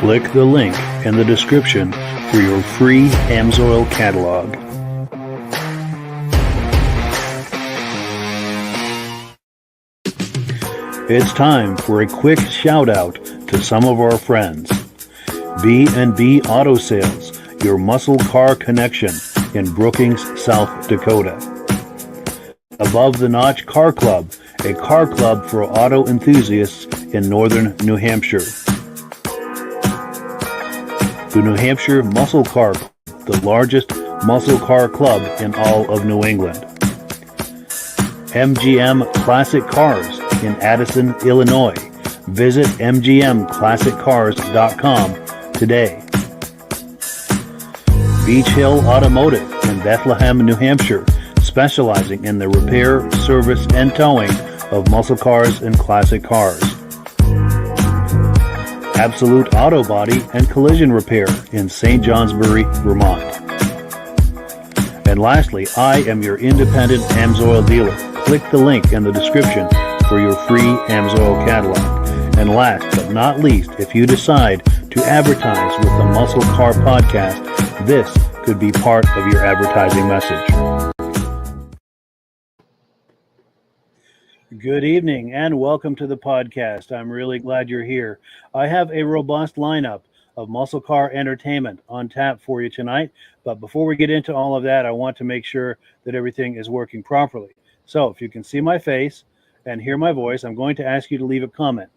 Click the link in the description for your free Amsoil catalog. It's time for a quick shout out to some of our friends. B&B Auto Sales, your muscle car connection in Brookings, South Dakota. Above the Notch Car Club, a car club for auto enthusiasts in northern New Hampshire. The New Hampshire Muscle Car, the largest muscle car club in all of New England. MGM Classic Cars in Addison, Illinois. Visit mgmclassiccars.com today. Beach Hill Automotive in Behtlehem, New Hampshire, specializing in the repair, service, and towing of muscle cars and classic cars. Absolute Auto Body and Collision Repair in St. Johnsbury, Vermont. And lastly, I am your independent Amsoil dealer. Click the link in the description for your free Amsoil catalog. And last but not least, if you decide to advertise with the Muscle Car Podcast, this could be part of your advertising message. Good evening and welcome to the podcast. I'm really glad you're here. I have a robust lineup of muscle car entertainment on tap for you tonight. But before we get into all of that, I want to make sure that everything is working properly. So if you can see my face and hear my voice, I'm going to ask you to leave a comment.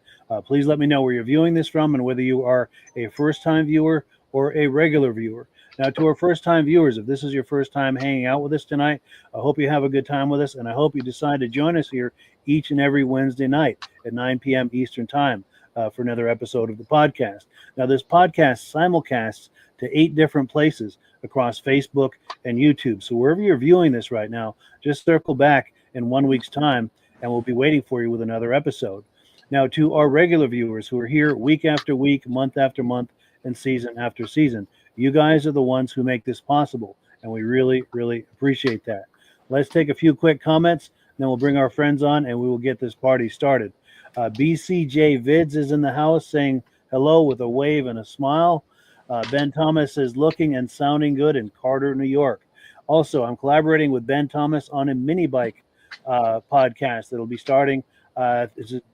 Please let me know where you're viewing this from and whether you are a first-time viewer or a regular viewer. Now, to our first-time viewers, if this is your first time hanging out with us tonight, I hope you have a good time with us, and I hope you decide to join us here each and every Wednesday night at 9 p.m. Eastern Time for another episode of the podcast. Now, this podcast simulcasts to 8 different places across Facebook and YouTube. So wherever you're viewing this right now, just circle back in 1 week's time, and we'll be waiting for you with another episode. Now, to our regular viewers who are here week after week, month after month, and season after season, you guys are the ones who make this possible, and we really, really appreciate that. Let's take a few quick comments, then we'll bring our friends on, and we will get this party started. BCJ Vids is in the house saying hello with a wave and a smile. Ben Thomas is looking and sounding good in Carter, New York. Also, I'm collaborating with Ben Thomas on a mini bike podcast that'll be starting is it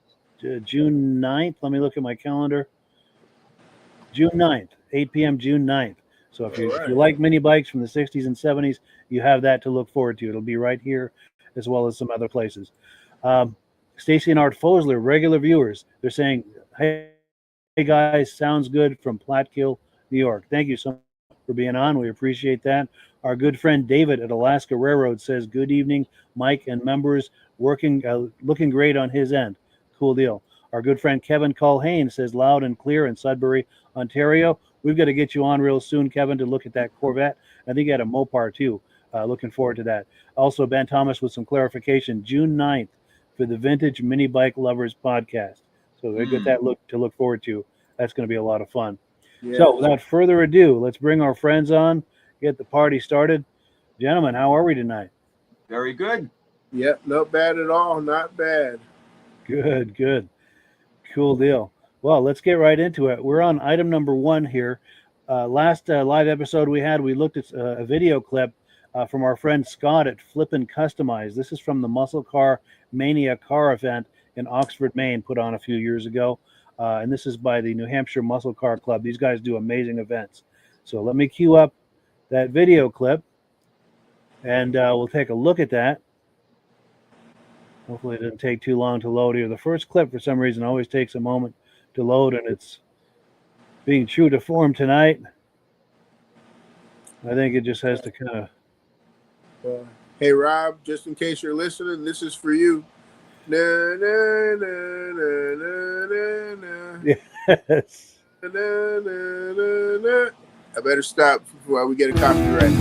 June 9th? Let me look at my calendar. June 9th, 8 p.m. June 9th. So if you like mini bikes from the 60s and 70s, you have that to look forward to. It'll be right here as well as some other places. Stacy and Art Fosler, regular viewers, they're saying, hey guys, sounds good from Platkill, New York. Thank you so much for being on. We appreciate that. Our good friend David at Alaska Railroad says, good evening, Mike and members, looking great on his end. Cool deal. Our good friend Kevin Culhane says loud and clear in Sudbury, Ontario. We've got to get you on real soon, Kevin, to look at that Corvette. I think you had a Mopar too. Looking forward to that. Also, Ben Thomas with some clarification. June 9th for the Vintage Mini Bike Lovers podcast. So they get that to look forward to. That's going to be a lot of fun. Yeah. So without further ado, let's bring our friends on, get the party started. Gentlemen, how are we tonight? Very good. Yep, not bad at all. Not bad. Good. Cool deal. Well, let's get right into it. We're on item number 1 here. Last live episode we looked at a video clip from our friend Scott at Flippin Customized. This is from the Muscle Car Mania car event in Oxford, Maine, put on a few years ago. And this is by the New Hampshire Muscle Car Club. These guys do amazing events. So let me cue up that video clip, and we'll take a look at that. Hopefully it doesn't take too long to load here. The first clip, for some reason, always takes a moment to load, and it's being true to form tonight. I think it just has to kind of... hey, Rob, just in case you're listening, this is for you. Na, na, na, na, na, na, na. Yes. Na, na, na, na. I better stop before we get a copyright.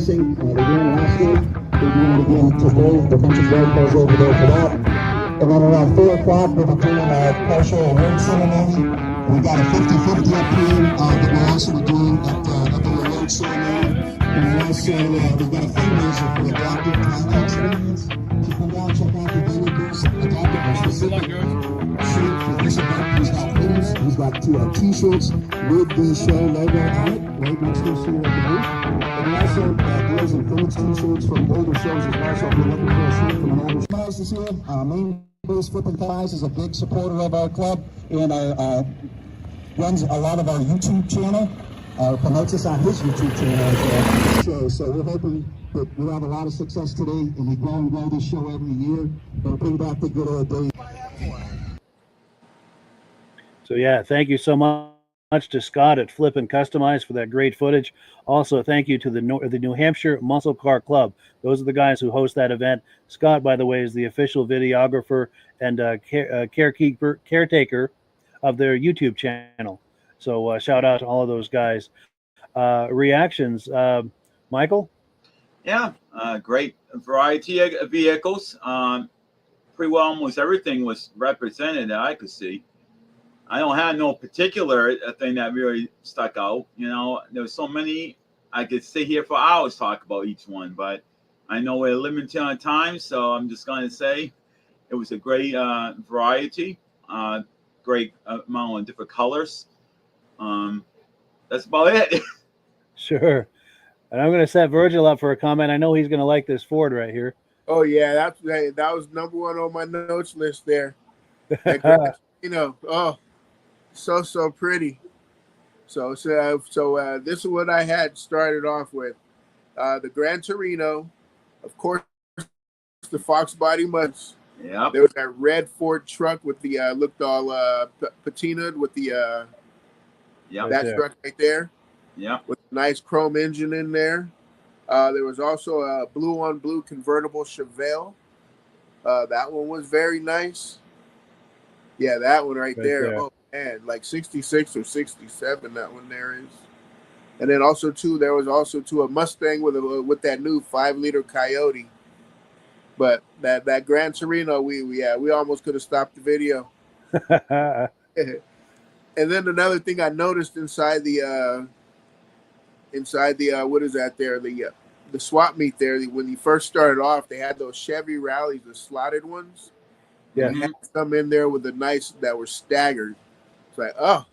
racing. They ran last week. They're doing it again today. The bunch of road cars over there for that. And then around 4 o'clock, we'll be doing a partial award ceremony. We got a 50-50 up here that we'll also be doing at the award ceremony. And then also, we've got a fundraiser for adopted Pontiac students. So come down, check out the daily books. Adopted our specific shirt for this event. He's got hoodies. He's got two t-shirts with the show logo on it, right next to us here at the booth. And we also deals in vintage t-shirts from older shows as well. So if you're looking for a shirt from an older show, this here, Maine Flippin is a big supporter of our club and runs a lot of our YouTube channel. Promotes us on his YouTube channel. So we're hoping that we'll have a lot of success today, and we grow and grow this show every year and bring back the good old days. So yeah, thank you so much to Scott at Flippin Customized for that great footage. Also, thank you to the New Hampshire Muscle Car Club. Those are the guys who host that event. Scott, by the way, is the official videographer and caretaker of their YouTube channel. So shout out to all of those guys. Reactions, Michael? Yeah, great variety of vehicles. Pretty well almost everything was represented that I could see. I don't have no particular thing that really stuck out. You know, there were so many, I could sit here for hours talk about each one, but I know we're limited on time, so I'm just going to say it was a great variety, great amount of different colors. That's about it. Sure. And I'm going to set Virgil up for a comment. I know he's going to like this Ford right here. Oh yeah, that was number one on my notes list there. You know, oh, so pretty. So this is what I had started off with. The Gran Torino, of course, the Fox Body Muds, Yep. There was that red Ford truck with the looked all patinaed with the Yep. that truck right there. Yep. With a nice chrome engine in there. There was also a blue on blue convertible Chevelle. That one was very nice. Yeah, that one right there. Oh man, like 66 or 67. That one there is. And then also there was also a Mustang with that new 5-liter Coyote. But that Gran Torino, we almost could have stopped the video. And then another thing I noticed inside the what is that there, the swap meet there, when you first started off, they had those Chevy Rallies, the slotted ones. Yeah, they had some in there with that were staggered. It's like, oh,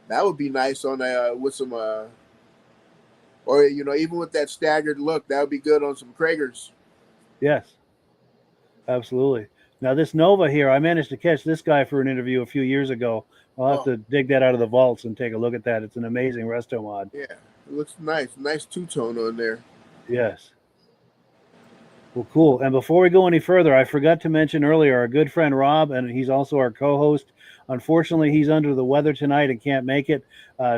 that would be nice on with some or even with that staggered look, that would be good on some Kragers. Yes, absolutely. Now this Nova here, I managed to catch this guy for an interview a few years ago. I'll have to dig that out of the vaults and take a look at that. It's an amazing resto mod. Yeah, it looks nice. Nice two-tone on there. Yes. Well, cool. And before we go any further, I forgot to mention earlier our good friend Rob, and he's also our co-host. Unfortunately, he's under the weather tonight and can't make it.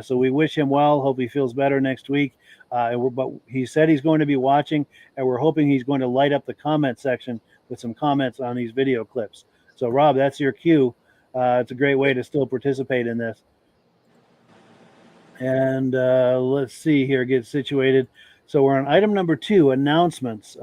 So we wish him well. Hope he feels better next week. But he said he's going to be watching, and we're hoping he's going to light up the comment section with some comments on these video clips. So, Rob, that's your cue. It's a great way to still participate in this. And let's see here, get situated. So we're on item number 2, announcements.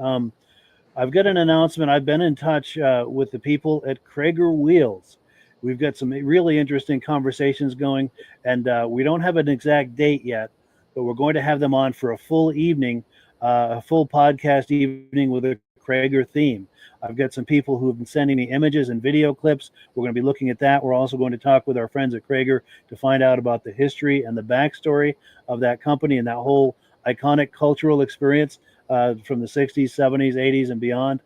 I've got an announcement. I've been in touch with the people at Krager Wheels. We've got some really interesting conversations going, and we don't have an exact date yet, but we're going to have them on for a full evening, a full podcast evening with a Krager theme. I've got some people who have been sending me images and video clips. We're going to be looking at that. We're also going to talk with our friends at Krager to find out about the history and the backstory of that company and that whole iconic cultural experience from the 60s, 70s, 80s, and beyond.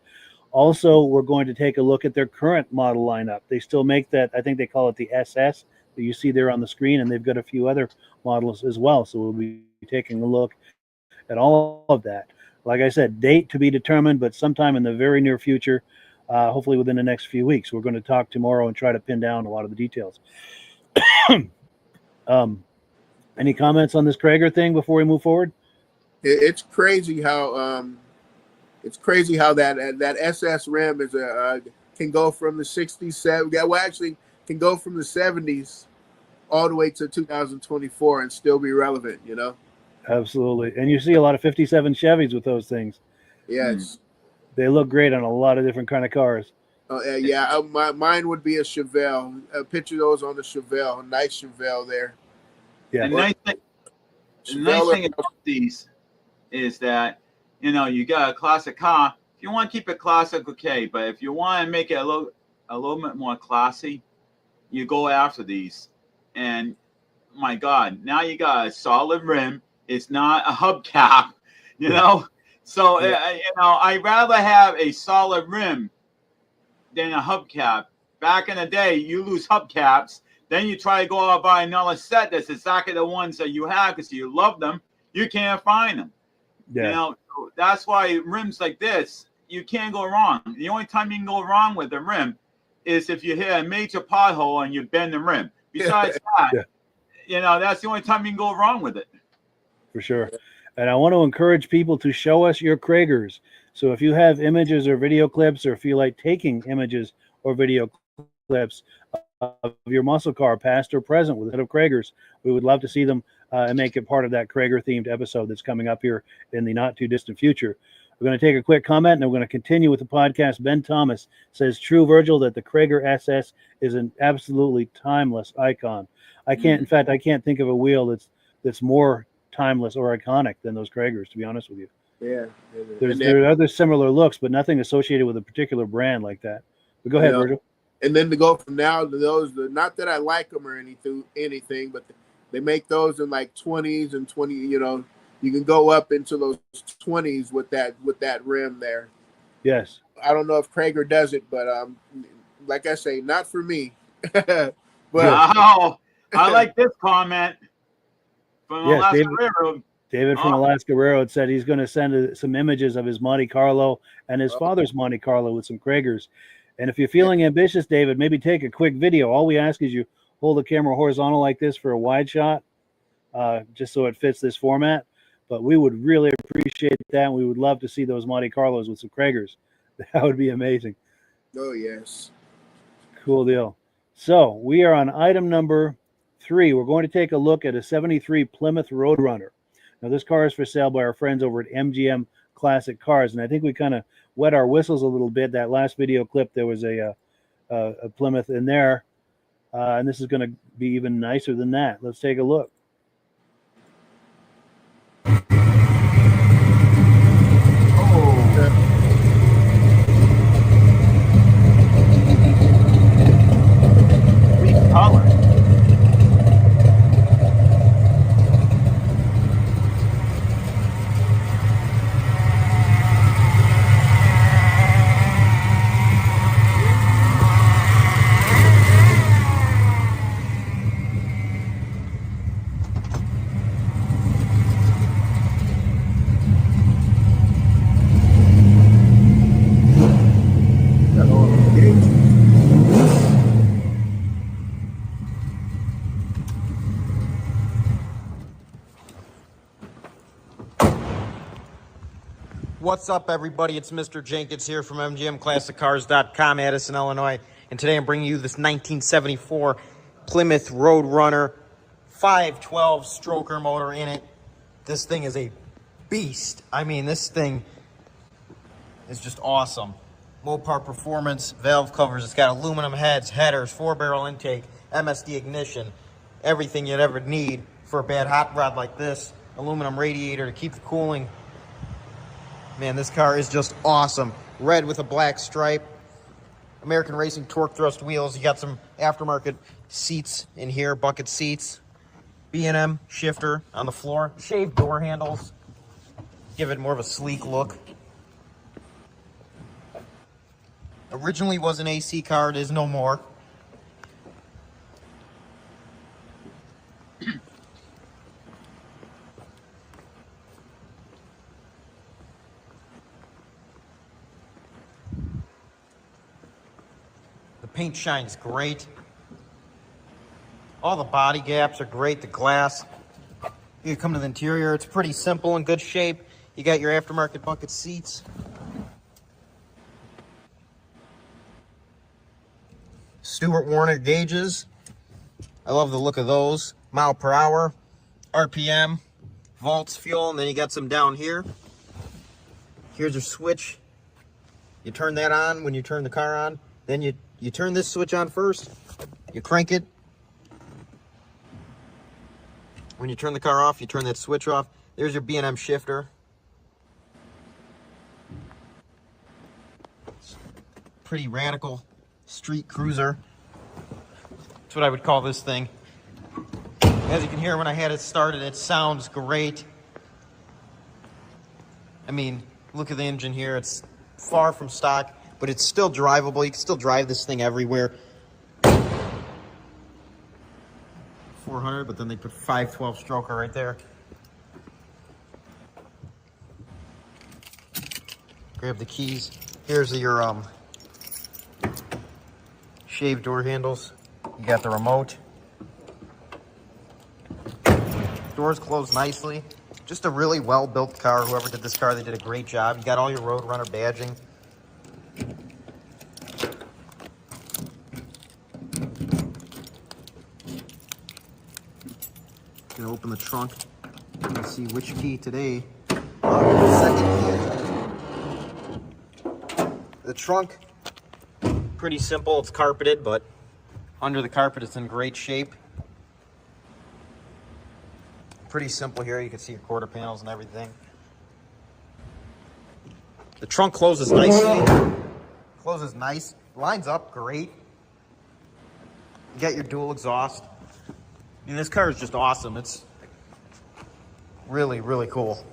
Also, we're going to take a look at their current model lineup. They still make that, I think they call it the SS that you see there on the screen, and they've got a few other models as well. So we'll be taking a look at all of that. Like I said, date to be determined, but sometime in the very near future, hopefully within the next few weeks. We're going to talk tomorrow and try to pin down a lot of the details. Any comments on this Krager thing before we move forward? It's crazy how that SS rim is can go from the 60s, actually can go from the 70s all the way to 2024 and still be relevant, Absolutely. And you see a lot of 57 Chevys with those things. Yes. They look great on a lot of different kind of cars. Mine would be a Chevelle. Picture those on the Chevelle. Nice Chevelle there. Yeah. The nice thing about these is that, you got a classic car. If you want to keep it classic, okay. But if you want to make it a little bit more classy, you go after these. And my God, now you got a solid rim. It's not a hubcap, So, I'd rather have a solid rim than a hubcap. Back in the day, you lose hubcaps. Then you try to go out and buy another set that's exactly the ones that you have because you love them. You can't find them. Yeah. That's why rims like this, you can't go wrong. The only time you can go wrong with the rim is if you hit a major pothole and you bend the rim. Besides that, that's the only time you can go wrong with it. For sure. And I want to encourage people to show us your Kragers. So if you have images or video clips, or if you like taking images or video clips of your muscle car, past or present, with a set of Kragers, we would love to see them and make it part of that Krager-themed episode that's coming up here in the not-too-distant future. We're going to take a quick comment, and we're going to continue with the podcast. Ben Thomas says, true, Virgil, that the Krager SS is an absolutely timeless icon. I can't think of a wheel that's more timeless or iconic than those Kragers, to be honest with you. Yeah. There are other similar looks, but nothing associated with a particular brand like that. But go ahead, Virgil. And then to go from now to those, not that I like them or anything, but they make those in like 20s and 20, you can go up into those 20s with that rim there. Yes. I don't know if Krager does it, but like I say, not for me. But wow. I like this comment from the last David, David from Alaska Railroad said he's going to send some images of his Monte Carlo and his father's Monte Carlo with some Kragers. And if you're feeling ambitious, David, maybe take a quick video. All we ask is you hold the camera horizontal like this for a wide shot, just so it fits this format. But we would really appreciate that. We would love to see those Monte Carlos with some Kragers. That would be amazing. Oh, yes. Cool deal. So we are on item number 3. We're going to take a look at a 73 Plymouth Roadrunner. Now, this car is for sale by our friends over at MGM Classic Cars, and I think we kind of wet our whistles a little bit. That last video clip, there was a Plymouth in there, and this is going to be even nicer than that. Let's take a look. What's up, everybody? It's Mr. Jenkins here from MGMClassicCars.com, Addison, Illinois. And today I'm bringing you this 1974 Plymouth Roadrunner 512 stroker motor in it. This thing is a beast. I mean, this thing is just awesome. Mopar performance, valve covers. It's got aluminum heads, headers, 4-barrel intake, MSD ignition, everything you'd ever need for a bad hot rod like this. Aluminum radiator to keep the cooling. Man, this car is just awesome. Red with a black stripe. American Racing torque thrust wheels. You got some aftermarket seats in here, bucket seats. B&M shifter on the floor. Shaved door handles. Give it more of a sleek look. Originally was an AC car. It is no more. Paint shines great. All the body gaps are great. The glass. You come to the interior. It's pretty simple and good shape. You got your aftermarket bucket seats. Stewart Warner gauges. I love the look of those. Mile per hour, RPM, volts, fuel, and then you got some down here. Here's your switch. You turn that on when you turn the car on. Then you turn this switch on first, you crank it. When you turn the car off, you turn that switch off. There's your B&M shifter. Pretty radical street cruiser. That's what I would call this thing. As you can hear, when I had it started, it sounds great. I mean, look at the engine here. It's far from stock, but it's still drivable. You can still drive this thing everywhere. 400, but then they put 512 stroker right there. Grab the keys. Here's your shaved door handles. You got the remote. Doors close nicely. Just a really well-built car. Whoever did this car, they did a great job. You got all your Roadrunner badging. Gonna open the trunk. Let's see which key today. Second key. The trunk, pretty simple. It's carpeted, but under the carpet, it's in great shape. Pretty simple here. You can see your quarter panels and everything. The trunk closes nicely. Closes nice. Lines up great. You got your dual exhaust. I mean, this car is just awesome. It's really, really cool.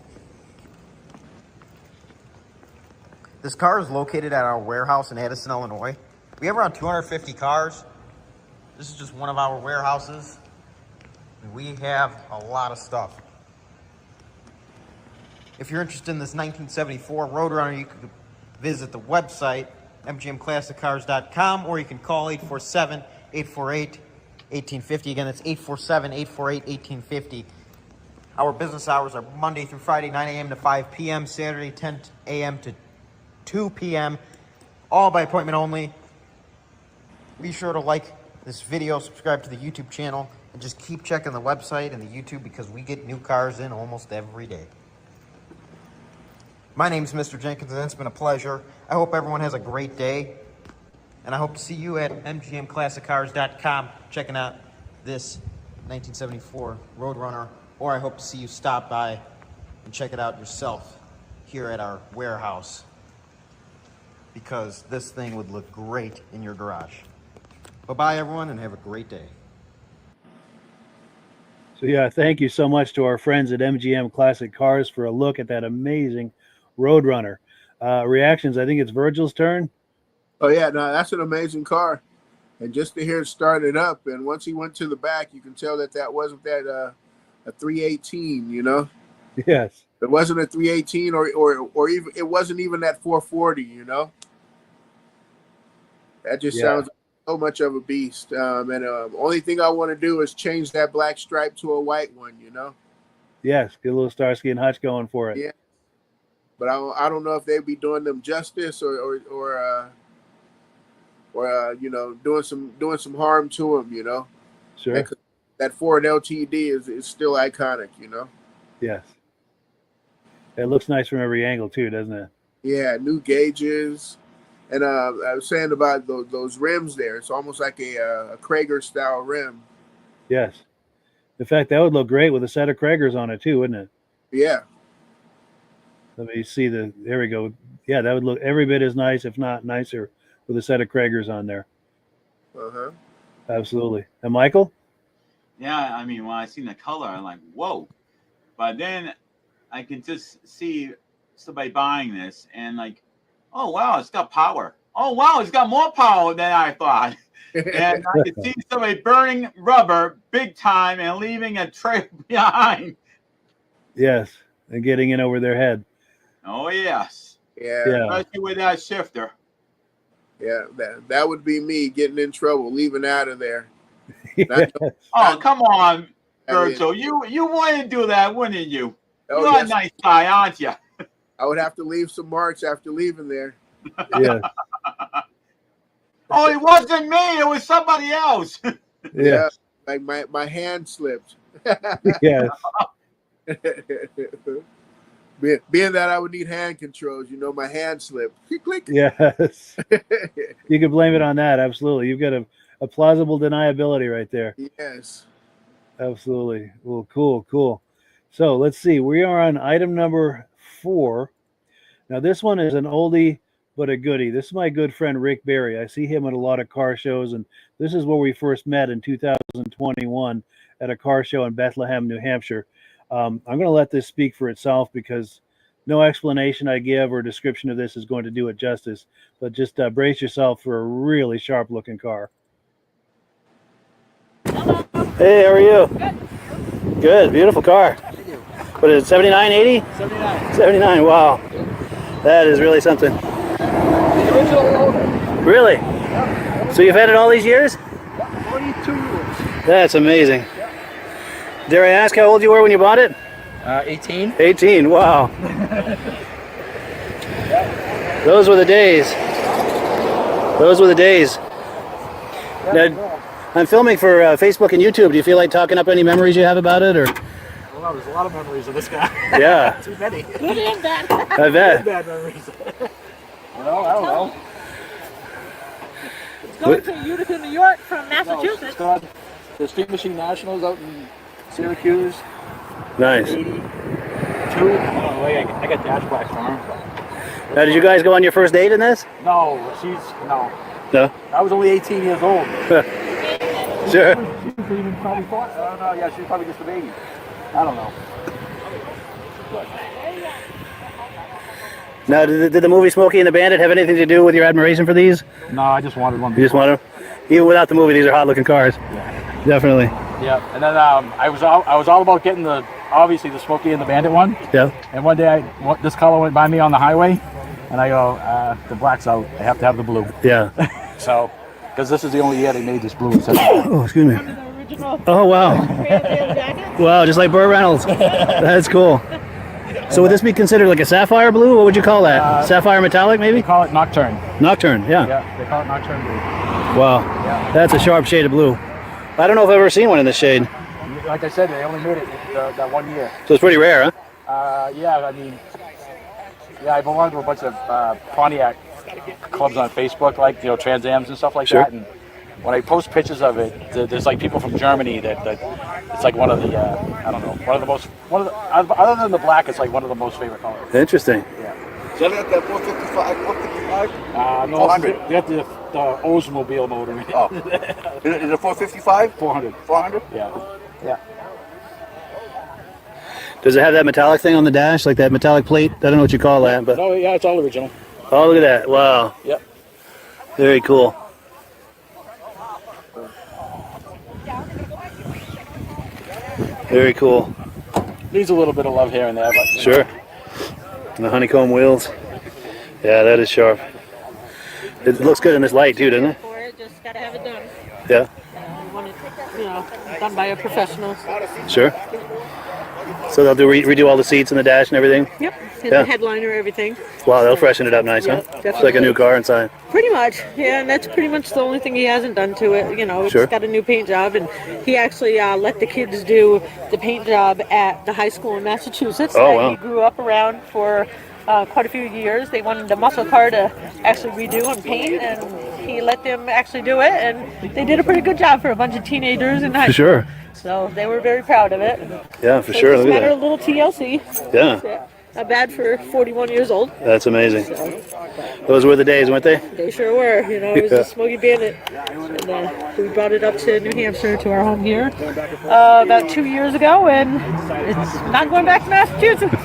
This car is located at our warehouse in Addison, Illinois. We have around 250 cars. This is just one of our warehouses. And we have a lot of stuff. If you're interested in this 1974 Roadrunner, you can visit the website, mgmclassiccars.com, or you can call 847-848-1850. Again, it's 847-848-1850. Our business hours are Monday through Friday, 9 a.m. to 5 p.m., Saturday, 10 a.m. to 2 p.m., all by appointment only. Be sure to like this video, subscribe to the YouTube channel, and just keep checking the website and the YouTube because we get new cars in almost every day. My name's Mr. Jenkins, and it's been a pleasure. I hope everyone has a great day, and I hope to see you at mgmclassiccars.com checking out this 1974 Roadrunner, or I hope to see you stop by and check it out yourself here at our warehouse, because this thing would look great in your garage. Bye-bye, everyone, and have a great day. So yeah, thank you so much to our friends at MGM Classic Cars for a look at that amazing Roadrunner. Reactions, I think it's Virgil's turn. Oh yeah, no, that's an amazing car, and just to hear it start it up, and once he went to the back, you can tell that wasn't a 318, you know. Yes, it wasn't a 318, or even it wasn't even that 440, you know. That just sounds so much of a beast. Only thing I want to do is change that black stripe to a white one, you know. Yes, get a little Starsky and Hutch going for it. Yeah. But I don't know if they'd be doing them justice or you know, doing some harm to them, you know. Sure. That Ford LTD is still iconic, you know. Yes. It looks nice from every angle too, doesn't it? Yeah, new gauges, and I was saying about those rims there. It's almost like a Krager style rim. Yes. In fact, that would look great with a set of Kragers on it too, wouldn't it? Yeah. Let me see there we go. Yeah, that would look every bit as nice, if not nicer, with a set of Kragers on there. Uh-huh. Absolutely. And Michael? Yeah, I mean, when I seen the color, I'm like, whoa. But then I can just see somebody buying this and like, oh, wow, it's got power. Oh, wow, it's got more power than I thought. And I can see somebody burning rubber big time and leaving a trail behind. Yes, and getting in over their head. Oh, yes. Yeah. Especially with that shifter. Yeah, that would be me getting in trouble, leaving out of there. Yes. Oh, come on, Virgil. You wouldn't do that, wouldn't you? Oh, You're yes. a nice guy, aren't you? I would have to leave some marks after leaving there. Yes. Oh, it wasn't me. It was somebody else. Yes. Like my hand slipped. Yes. Being that I would need hand controls, you know, my hand slipped. Click, click. Yes. You can blame it on that. Absolutely. You've got a plausible deniability right there. Yes. Absolutely. Well, cool. So let's see. We are on item number 4. Now, this one is an oldie but a goodie. This is my good friend Rick Berry. I see him at a lot of car shows, and this is where we first met in 2021 at a car show in Behtlehem, New Hampshire. I'm going to let this speak for itself because no explanation I give or description of this is going to do it justice, but just brace yourself for a really sharp-looking car. Hey, how are you? Good. Good, beautiful car. What is it, 79, 80? 79. 79, wow. That is really something. The original owner. Really? So you've had it all these years? 42 years. That's amazing. Dare I ask how old you were when you bought it? 18. 18, wow. Those were the days. Those were the days. Now, I'm filming for Facebook and YouTube. Do you feel like talking up any memories you have about it, or? Well, there's a lot of memories of this guy. Yeah. Too many. Good and bad. I bet. Bad memories. Well, I don't know. It's going to Utica, New York from Massachusetts. It's got the Street Machine Nationals out in Syracuse. Nice. 82. Oh, wait, I got dash blacks from her. Now, did you guys go on your first date in this? No. No. I was only 18 years old. Sure. She was even probably thought, I don't know, yeah, she was probably just a baby. I don't know. Now, did the movie Smokey and the Bandit have anything to do with your admiration for these? No, I just wanted one. You just want them? Even without the movie, these are hot-looking cars. Yeah. Definitely. Yeah, and then I was all about getting the obviously the Smokey and the Bandit one. Yeah. And one day this color went by me on the highway, and I go, the black's out. I have to have the blue. Yeah. So, because this is the only year they made this blue. Oh, excuse me. The original Oh, wow. jacket. Wow, just like Burt Reynolds. That's cool. So would this be considered like a sapphire blue? What would you call that? Sapphire metallic, maybe? They call it Nocturne. Nocturne, yeah. Yeah, they call it Nocturne blue. Wow. Yeah. That's a sharp shade of blue. I don't know if I've ever seen one in this shade. Like I said, they only made it that 1 year. So it's pretty rare, huh? Yeah, I mean, I belong to a bunch of Pontiac clubs on Facebook, like, Trans Ams and stuff like Sure. that. And when I post pictures of it, there's like people from Germany that it's like one of the, I don't know, other than the black, it's like one of the most favorite colors. Interesting. Yeah. Is that at that 455? 455? No, 400. they got the Oldsmobile motor in it. Oh. Is it 455? 400. 400? Yeah. Yeah. Does it have that metallic thing on the dash, like that metallic plate? I don't know what you call that, but No, yeah, it's all original. oh, look at that! Wow, Yep. very cool. Very cool. Needs a little bit of love here and there, but Sure. And the honeycomb wheels. Yeah, that is sharp. It looks good in this light too, doesn't it? For it, just gotta have it done. Yeah. You want it, done by a professional. Sure. So they'll redo all the seats and the dash and everything. Yep. And Yeah. the headliner, everything. Wow, they'll freshen it up nice, huh? Yeah, It's like a new car inside. Pretty much, yeah, and that's pretty much the only thing he hasn't done to it. It's Sure. got a new paint job, and he actually let the kids do the paint job at the high school in Massachusetts Oh, that wow. he grew up around for quite a few years. They wanted the muscle car to actually redo and paint, and he let them actually do it, and they did a pretty good job for a bunch of teenagers in high For school. sure. So they were very proud of it. Yeah, for So sure. It's Look a matter at of little TLC. that. Yeah, Yeah. Not bad for 41 years old. that's amazing. Those were the days, weren't they? They sure were. It was Yeah. a Smoky Bandit. And we brought it up to New Hampshire, to our home here, about 2 years ago, and it's not going back to Massachusetts.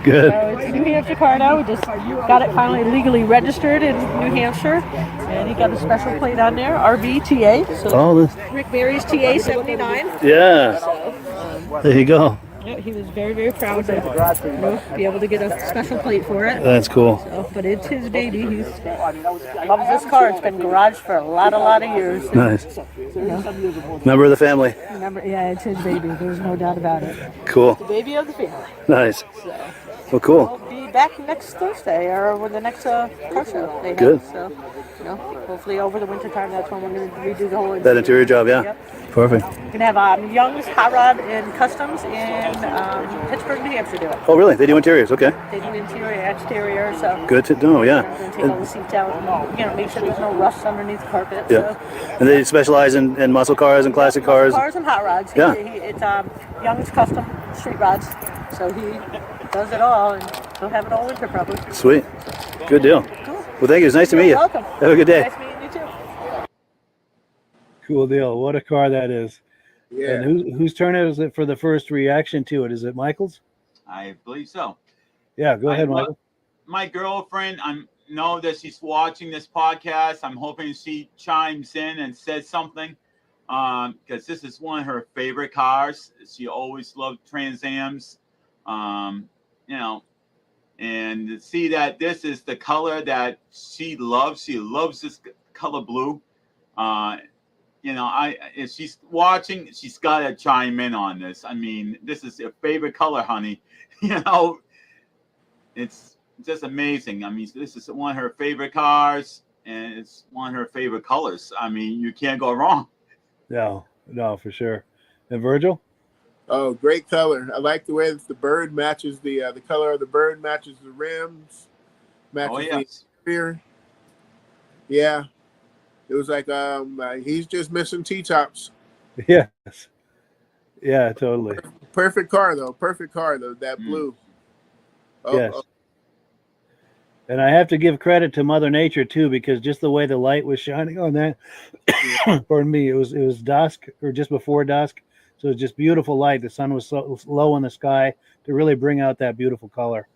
Good. So it's a New Hampshire car now. We just got it finally legally registered in New Hampshire, and he got a special plate on there, RVTA. So Oh, this. Rick Berry's TA 79. Yeah. There you go. Yeah, he was very, very proud to be able to get a special plate for it. That's cool. So, but it's his baby. He loves this car. It's been garaged for a lot of years. Nice. Member of the family. Remember, yeah, it's his baby. There's no doubt about it. Cool. The baby of the family. Nice. Well, cool. We'll be back next Thursday or when the next car show they have. Good. So, hopefully over the winter time, that's when we're going to redo the whole That interior job, yeah. Yep. Perfect. We're going to have Young's Hot Rod and Customs in Pittsburgh, New Hampshire do it. Oh, really? They do interiors. Okay. They do interior, exterior, so Good to know. we're Yeah. going to take all the seats out and make sure there's no rust underneath the carpet. Yeah. So. And they specialize in muscle cars and classic cars. Cars and hot rods. Yeah. It's Young's Custom Street Rods. So he does it all, and he'll have it all winter probably. Sweet. Good deal. Cool. Well, thank you. It's nice to meet you. You're welcome. Have a good day. Nice meeting you too. Cool deal. What a car that is. Yeah. And whose turn is it for the first reaction to it? Is it Michael's? I believe so. Yeah, go ahead, Michael. My girlfriend, I know that she's watching this podcast. I'm hoping she chimes in and says something because this is one of her favorite cars. She always loved Trans Ams, and to see that this is the color that she loves. She loves this color blue. If she's watching, she's got to chime in on this. I mean, this is her favorite color, honey. It's just amazing. I mean, this is one of her favorite cars, and it's one of her favorite colors. I mean, you can't go wrong. No, for sure. And Virgil? Oh, great color. I like the way that the bird matches the color of the bird matches the rims, matches the exterior. Yeah. It was like he's just missing T-tops. Yes. Yeah, totally. Perfect car though. That blue. Yes. And I have to give credit to Mother Nature too, because just the way the light was shining on that, pardon me, it was dusk or just before dusk. So it's just beautiful light. The sun was so low in the sky to really bring out that beautiful color.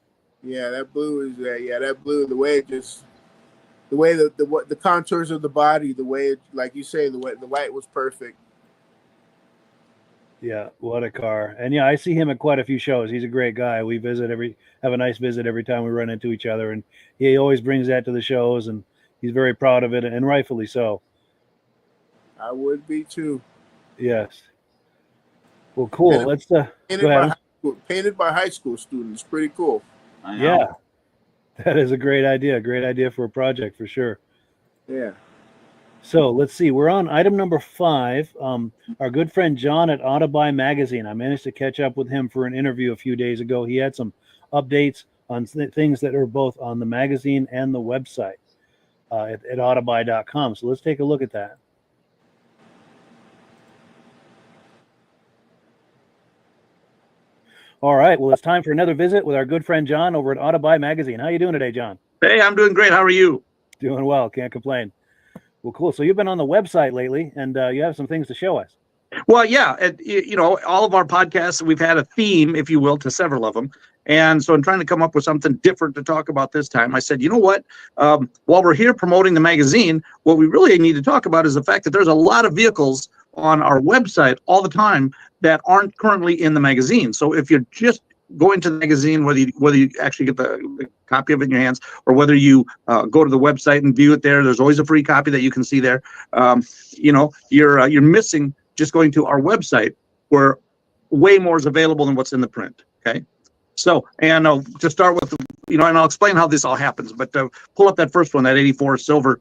Yeah, that blue is that blue. The way it just, the way the contours of the body, the way it, like you say, the way the light was perfect. Yeah, what a car. And yeah, I see him at quite a few shows. He's a great guy. We have a nice visit every time we run into each other, and he always brings that to the shows, and he's very proud of it, and rightfully so. I would be too. Yes. Well, cool. And Let's go ahead. Painted by high school students. Pretty cool. I know. Yeah, that is a great idea. Great idea for a project for sure. Yeah. So let's see. We're on item number 5. Our good friend John at Autabuy Magazine. I managed to catch up with him for an interview a few days ago. He had some updates on things that are both on the magazine and the website at autabuy.com. So let's take a look at that. All right. Well, it's time for another visit with our good friend John over at Autabuy Magazine. How you doing today, John? Hey, I'm doing great. How are you? Doing well. Can't complain. Well, cool. So you've been on the website lately, and you have some things to show us. Well, yeah. All of our podcasts, we've had a theme, if you will, to several of them. And so I'm trying to come up with something different to talk about this time. I said, you know what? While we're here promoting the magazine, what we really need to talk about is the fact that there's a lot of vehicles on our website all the time that aren't currently in the magazine. So if you're just going to the magazine, whether you actually get the copy of it in your hands, or whether you go to the website and view it there's always a free copy that you can see there. You're missing just going to our website, where way more is available than what's in the print. Okay, so and to start with, and I'll explain how this all happens. But pull up that first one, that '84 silver.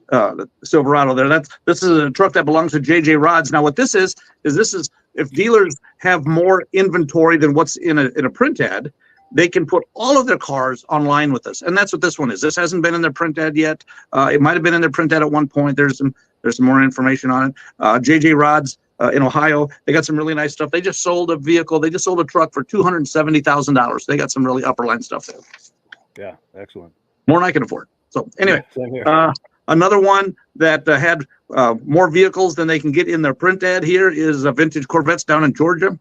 The Silverado there. This is a truck that belongs to JJ Rods. Now, what this is if dealers have more inventory than what's in a print ad, they can put all of their cars online with us, and that's what this one is. This hasn't been in their print ad yet. It might have been in their print ad at one point. There's some more information on it. JJ Rods in Ohio, they got some really nice stuff. They just sold a vehicle. They just sold a truck for $270,000. They got some really upper line stuff there. Yeah, excellent. More than I can afford. So anyway. Same here. Another one that had more vehicles than they can get in their print ad here is Vintage Corvettes down in Georgia.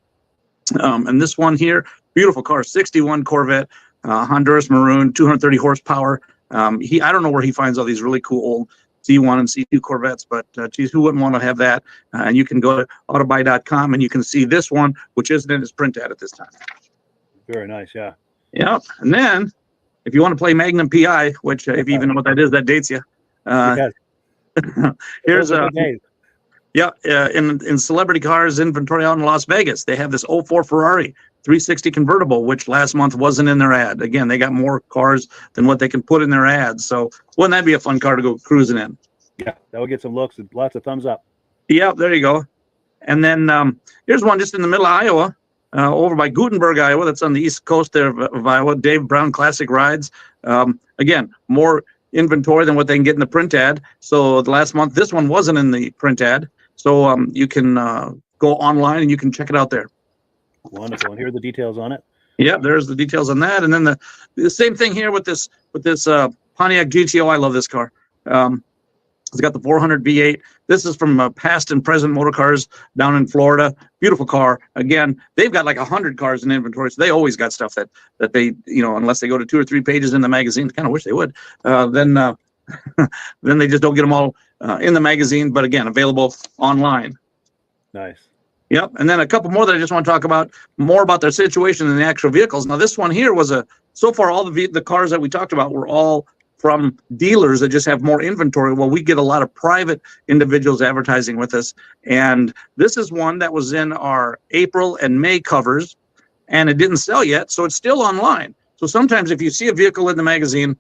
And this one here, beautiful car, 61 Corvette, Honduras maroon, 230 horsepower. I don't know where he finds all these really cool old C1 and C2 Corvettes, but geez, who wouldn't want to have that? And you can go to Autabuy.com and you can see this one, which isn't in his print ad at this time. Very nice, yeah. Yeah, and then if you want to play Magnum PI, which if you even know what that is, that dates you. Here's in celebrity cars inventory out in Las Vegas. They have this 04 Ferrari 360 convertible, which last month wasn't in their ad. Again, they got more cars than what they can put in their ads. So wouldn't that be a fun car to go cruising in? Yeah, that would get some looks and lots of thumbs up. Yeah, there you go. And then here's one just in the middle of Iowa, over by Gutenberg, Iowa. That's on the east coast there of Iowa. Dave Brown Classic Rides. Again, more inventory than what they can get in the print ad. So the last month, this one wasn't in the print ad. So you can go online and you can check it out there. Wonderful. And here are the details on it. Yeah, there's the details on that. And then the same thing here with this Pontiac GTO. I love this car. It's got the 400 V8. This is from past and present motor cars down in Florida. Beautiful car. Again, they've got like 100 cars in inventory, so they always got stuff that they, unless they go to 2 or 3 pages in the magazine, kind of wish they would. Then they just don't get them all in the magazine, but again, available online. Nice. Yep. And then a couple more that I just want to talk about, more about their situation in the actual vehicles. Now, this one here was so far all the cars that we talked about were all from dealers that just have more inventory. Well, we get a lot of private individuals advertising with us. And this is one that was in our April and May covers, and it didn't sell yet, so it's still online. So sometimes if you see a vehicle in the magazine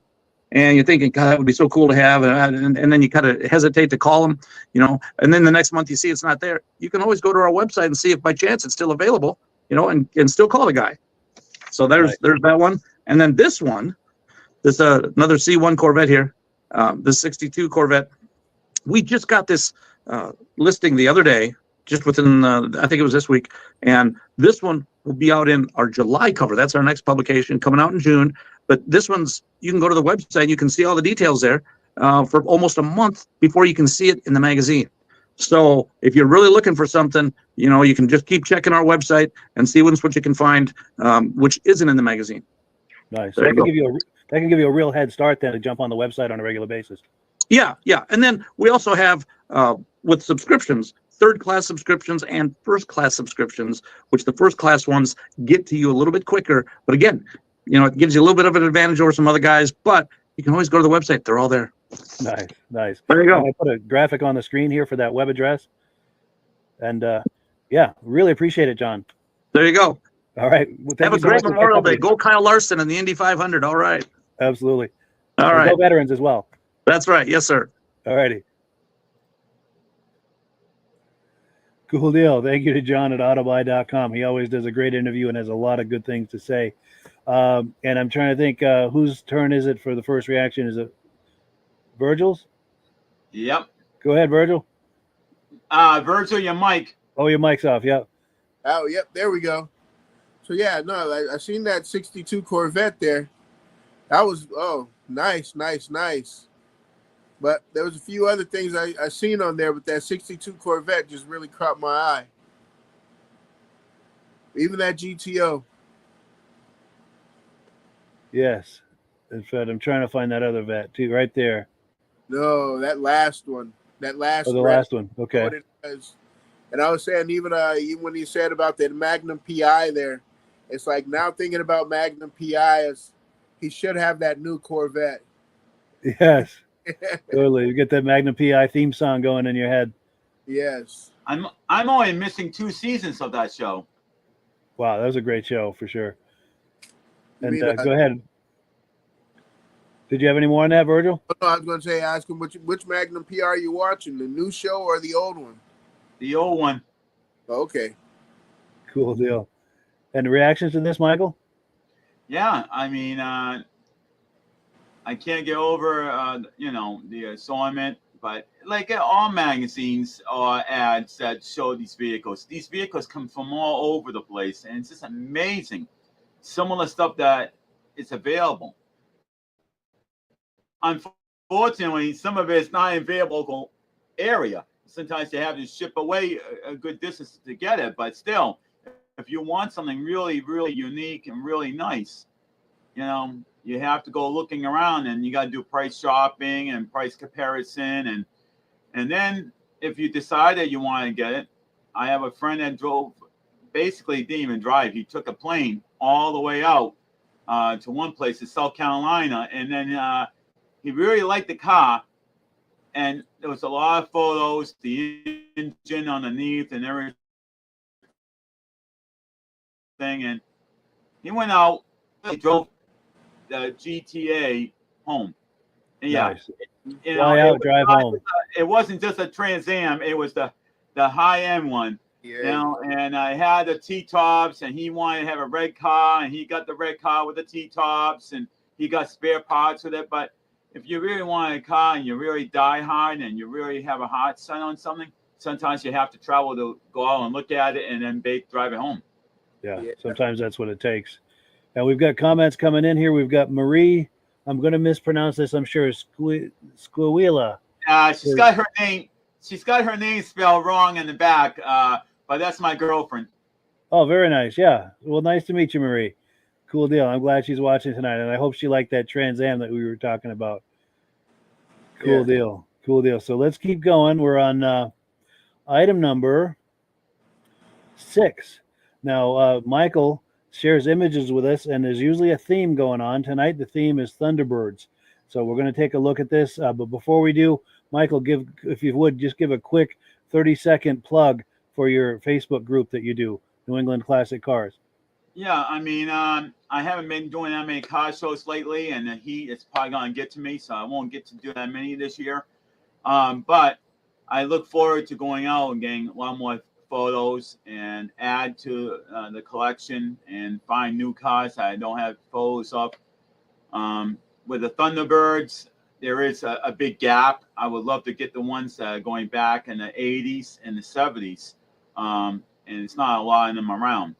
and you're thinking, God, that would be so cool to have, and then you kind of hesitate to call them, and then the next month you see it's not there, you can always go to our website and see if by chance it's still available, and still call the guy. So there's that one. And then this one, this another C1 Corvette here, the 62 Corvette. We just got this listing the other day, just within, I think it was this week. And this one will be out in our July cover. That's our next publication coming out in June. But this one's, you can go to the website, you can see all the details there for almost a month before you can see it in the magazine. So if you're really looking for something, you can just keep checking our website and see what you can find, which isn't in the magazine. Nice. So that can give you a real head start then to jump on the website on a regular basis. Yeah. And then we also have, with subscriptions, third-class subscriptions and first-class subscriptions, which the first-class ones get to you a little bit quicker. But again, it gives you a little bit of an advantage over some other guys, but you can always go to the website. They're all there. Nice. There you go. I put a graphic on the screen here for that web address. And yeah, really appreciate it, John. There you go. All right. Well, Have a great Memorial Day. Go Kyle Larson in the Indy 500. All right. Absolutely. All right. Go veterans as well. That's right. Yes, sir. All righty. Cool deal. Thank you to John at Autabuy.com. He always does a great interview and has a lot of good things to say. And I'm trying to think, whose turn is it for the first reaction? Is it Virgil's? Yep. Go ahead, Virgil. Virgil, your mic. Oh, your mic's off. Yep. Oh, yep. There we go. So yeah, no, I seen that 62 Corvette there. That was nice. But there was a few other things I seen on there, but that 62 Corvette just really caught my eye. Even that GTO. Yes. In fact, I'm trying to find that other vet too, right there. No, that last one. That last. Oh, the last one. Okay. What it was. And I was saying, even when he said about that Magnum PI there, it's like now thinking about Magnum PI as he should have that new Corvette. Yes. Totally. You get that Magnum PI theme song going in your head. Yes. I'm only missing 2 seasons of that show. Wow, that was a great show for sure. And mean, go ahead. Did you have any more on that, Virgil? No, I was going to say, ask him which Magnum PI are you watching, the new show or the old one? The old one. Okay. Cool deal. And reactions to this, Michael? Yeah, I mean, I can't get over, the assortment, but like all magazines or ads that show these vehicles come from all over the place, and it's just amazing. Some of the stuff that is available. Unfortunately, some of it is not in available area. Sometimes you have to ship away a good distance to get it, but still, if you want something really, really unique and really nice, you have to go looking around, and you got to do price shopping and price comparison, and then if you decide that you want to get it, I have a friend that basically didn't even drive. He took a plane all the way out to one place in South Carolina, and then he really liked the car, and there was a lot of photos, the engine underneath and everything, and he went out, he drove the GTA home. And yeah, nice. Fly out, drive home. It wasn't just a Trans Am; it was the high end one. Yeah. And I had the T-tops, and he wanted to have a red car, and he got the red car with the T-tops, and he got spare parts with it. But if you really want a car and you really die hard and you really have a heart set on something, sometimes you have to travel to go out and look at it and then drive it home. Yeah, sometimes that's what it takes. And we've got comments coming in here. We've got Marie. I'm going to mispronounce this. I'm sure Squawila. She's got her name. She's got her name spelled wrong in the back, but that's my girlfriend. Oh, very nice. Yeah. Well, nice to meet you, Marie. Cool deal. I'm glad she's watching tonight, and I hope she liked that Trans Am that we were talking about. Cool deal. Cool deal. So let's keep going. We're on item number 6. Now, Michael shares images with us, and there's usually a theme going on. Tonight, the theme is Thunderbirds. So we're going to take a look at this. But before we do, Michael, if you would, just give a quick 30-second plug for your Facebook group that you do, New England Classic Cars. Yeah, I mean, I haven't been doing that many car shows lately, and the heat is probably going to get to me, so I won't get to do that many this year. But I look forward to going out and getting a lot more photos and add to the collection and find new cars that I don't have photos of. With the Thunderbirds, there is a big gap. I would love to get the ones that are going back in the 80s and the 70s, and it's not a lot of them around.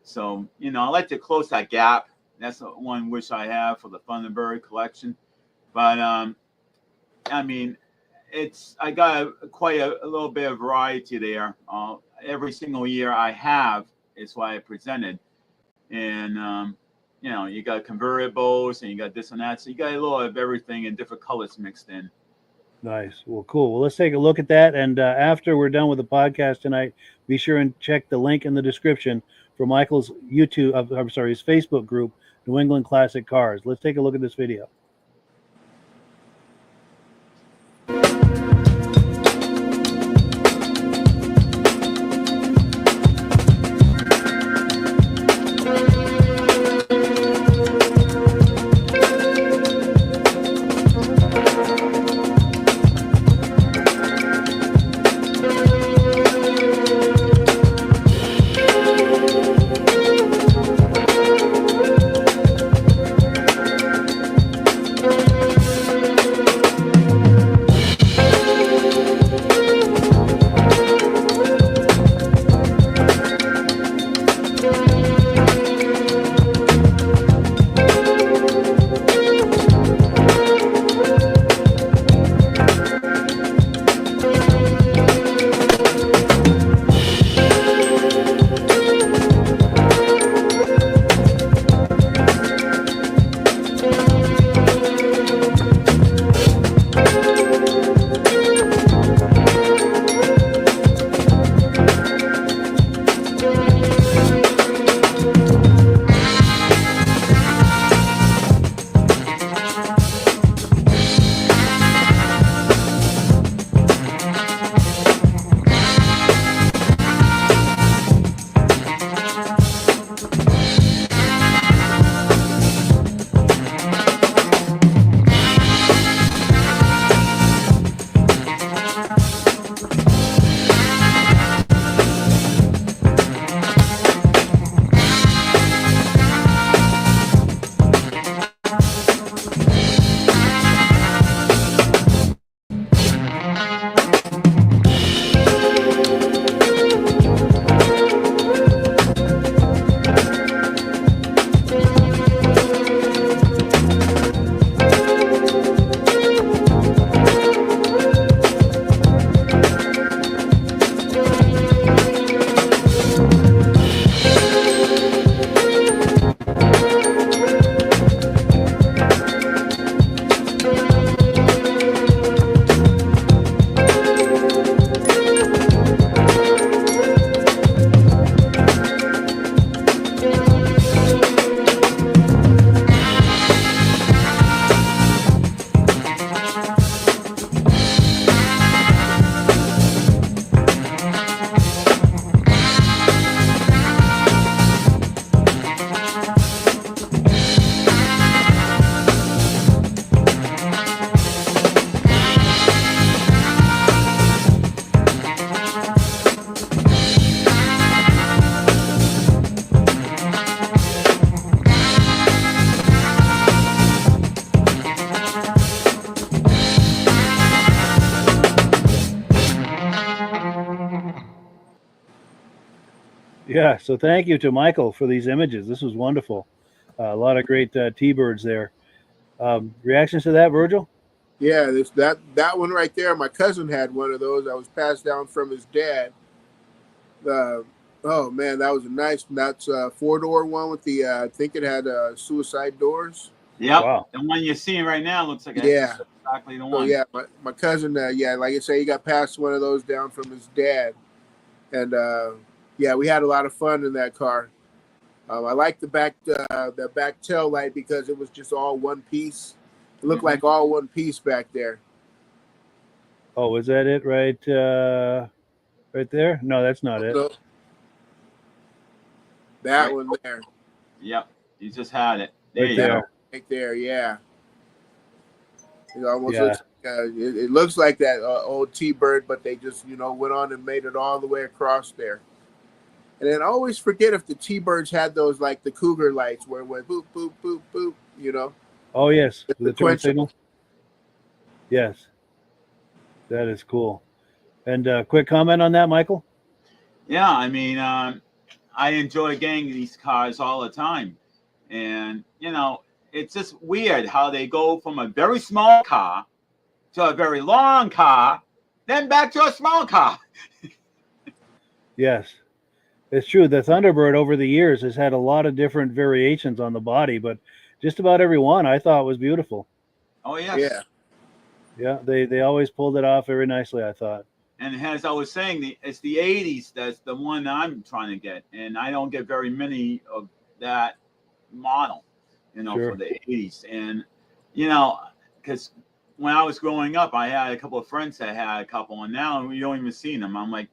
So, I like to close that gap. That's the one wish I have for the Thunderbird collection. But, I mean, I got quite a little bit of variety there. Every single year I have is what I presented. And, you got convertibles and you got this and that. So you got a little of everything in different colors mixed in. Nice. Well, cool. Well, let's take a look at that. And after we're done with the podcast tonight, be sure and check the link in the description for Michael's his Facebook group, New England Classic Cars. Let's take a look at this video. Yeah, so thank you to Michael for these images. This was wonderful. A lot of great T-birds there. Reactions to that, Virgil? Yeah, that one right there. My cousin had one of those. I was passed down from his dad. Oh man, that was a nice. That's a 4-door one with the. I think it had suicide doors. Yep. Wow. The one you're seeing right now looks like Yeah. exactly the So one. yeah, my cousin. Yeah, like I say, he got passed one of those down from his dad, and yeah, we had a lot of fun in that car. I like the back tail light because it was just all one piece. It looked like all one piece back there. Oh, was that it right right there? No, that's not it. So, that one there. Yep. You just had it. There Right you there. go. Right there, yeah. It almost Yeah. looks it looks like that old T-Bird, but they just, went on and made it all the way across there. And then I always forget if the T-Birds had those, like the Cougar lights where it went boop, boop, boop, boop, Oh, yes. The The turn sequential. signal. Yes. That is cool. And quick comment on that, Michael? Yeah, I mean, I enjoy getting these cars all the time. And, it's just weird how they go from a very small car to a very long car, then back to a small car. Yes. It's true. The Thunderbird over the years has had a lot of different variations on the body, but just about every one I thought was beautiful. Oh, yes. Yeah. Yeah, they always pulled it off very nicely, I thought. And as I was saying, it's the 80s that's the one that I'm trying to get, and I don't get very many of that model, Sure. for the 80s. And because when I was growing up, I had a couple of friends that had a couple, and now we don't even see them. I'm like,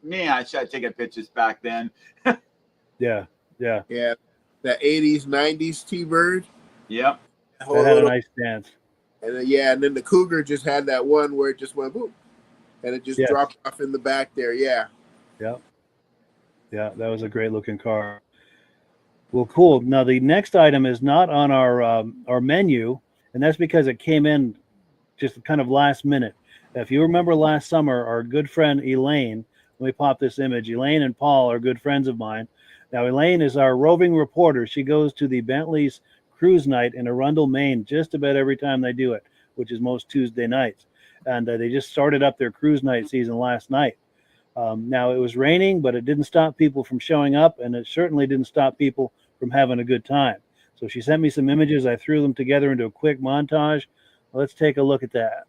man, I should have taken pictures back then. Yeah. Yeah, the 80s, 90s T-Bird. Yep. That had a nice stance. And and then the Cougar just had that one where it just went boom, and it just dropped off in the back there. Yeah. Yeah, that was a great looking car. Well, cool. Now the next item is not on our menu, and that's because it came in just kind of last minute. If you remember last summer, our good friend Elaine, let me pop this image. Elaine and Paul are good friends of mine. Now Elaine is our roving reporter. She goes to the Bentley's cruise night in Arundel, Maine, just about every time they do it, which is most Tuesday nights. And they just started up their cruise night season last night. Now it was raining, but it didn't stop people from showing up, and it certainly didn't stop people from having a good time. So she sent me some images. I threw them together into a quick montage. Let's take a look at that.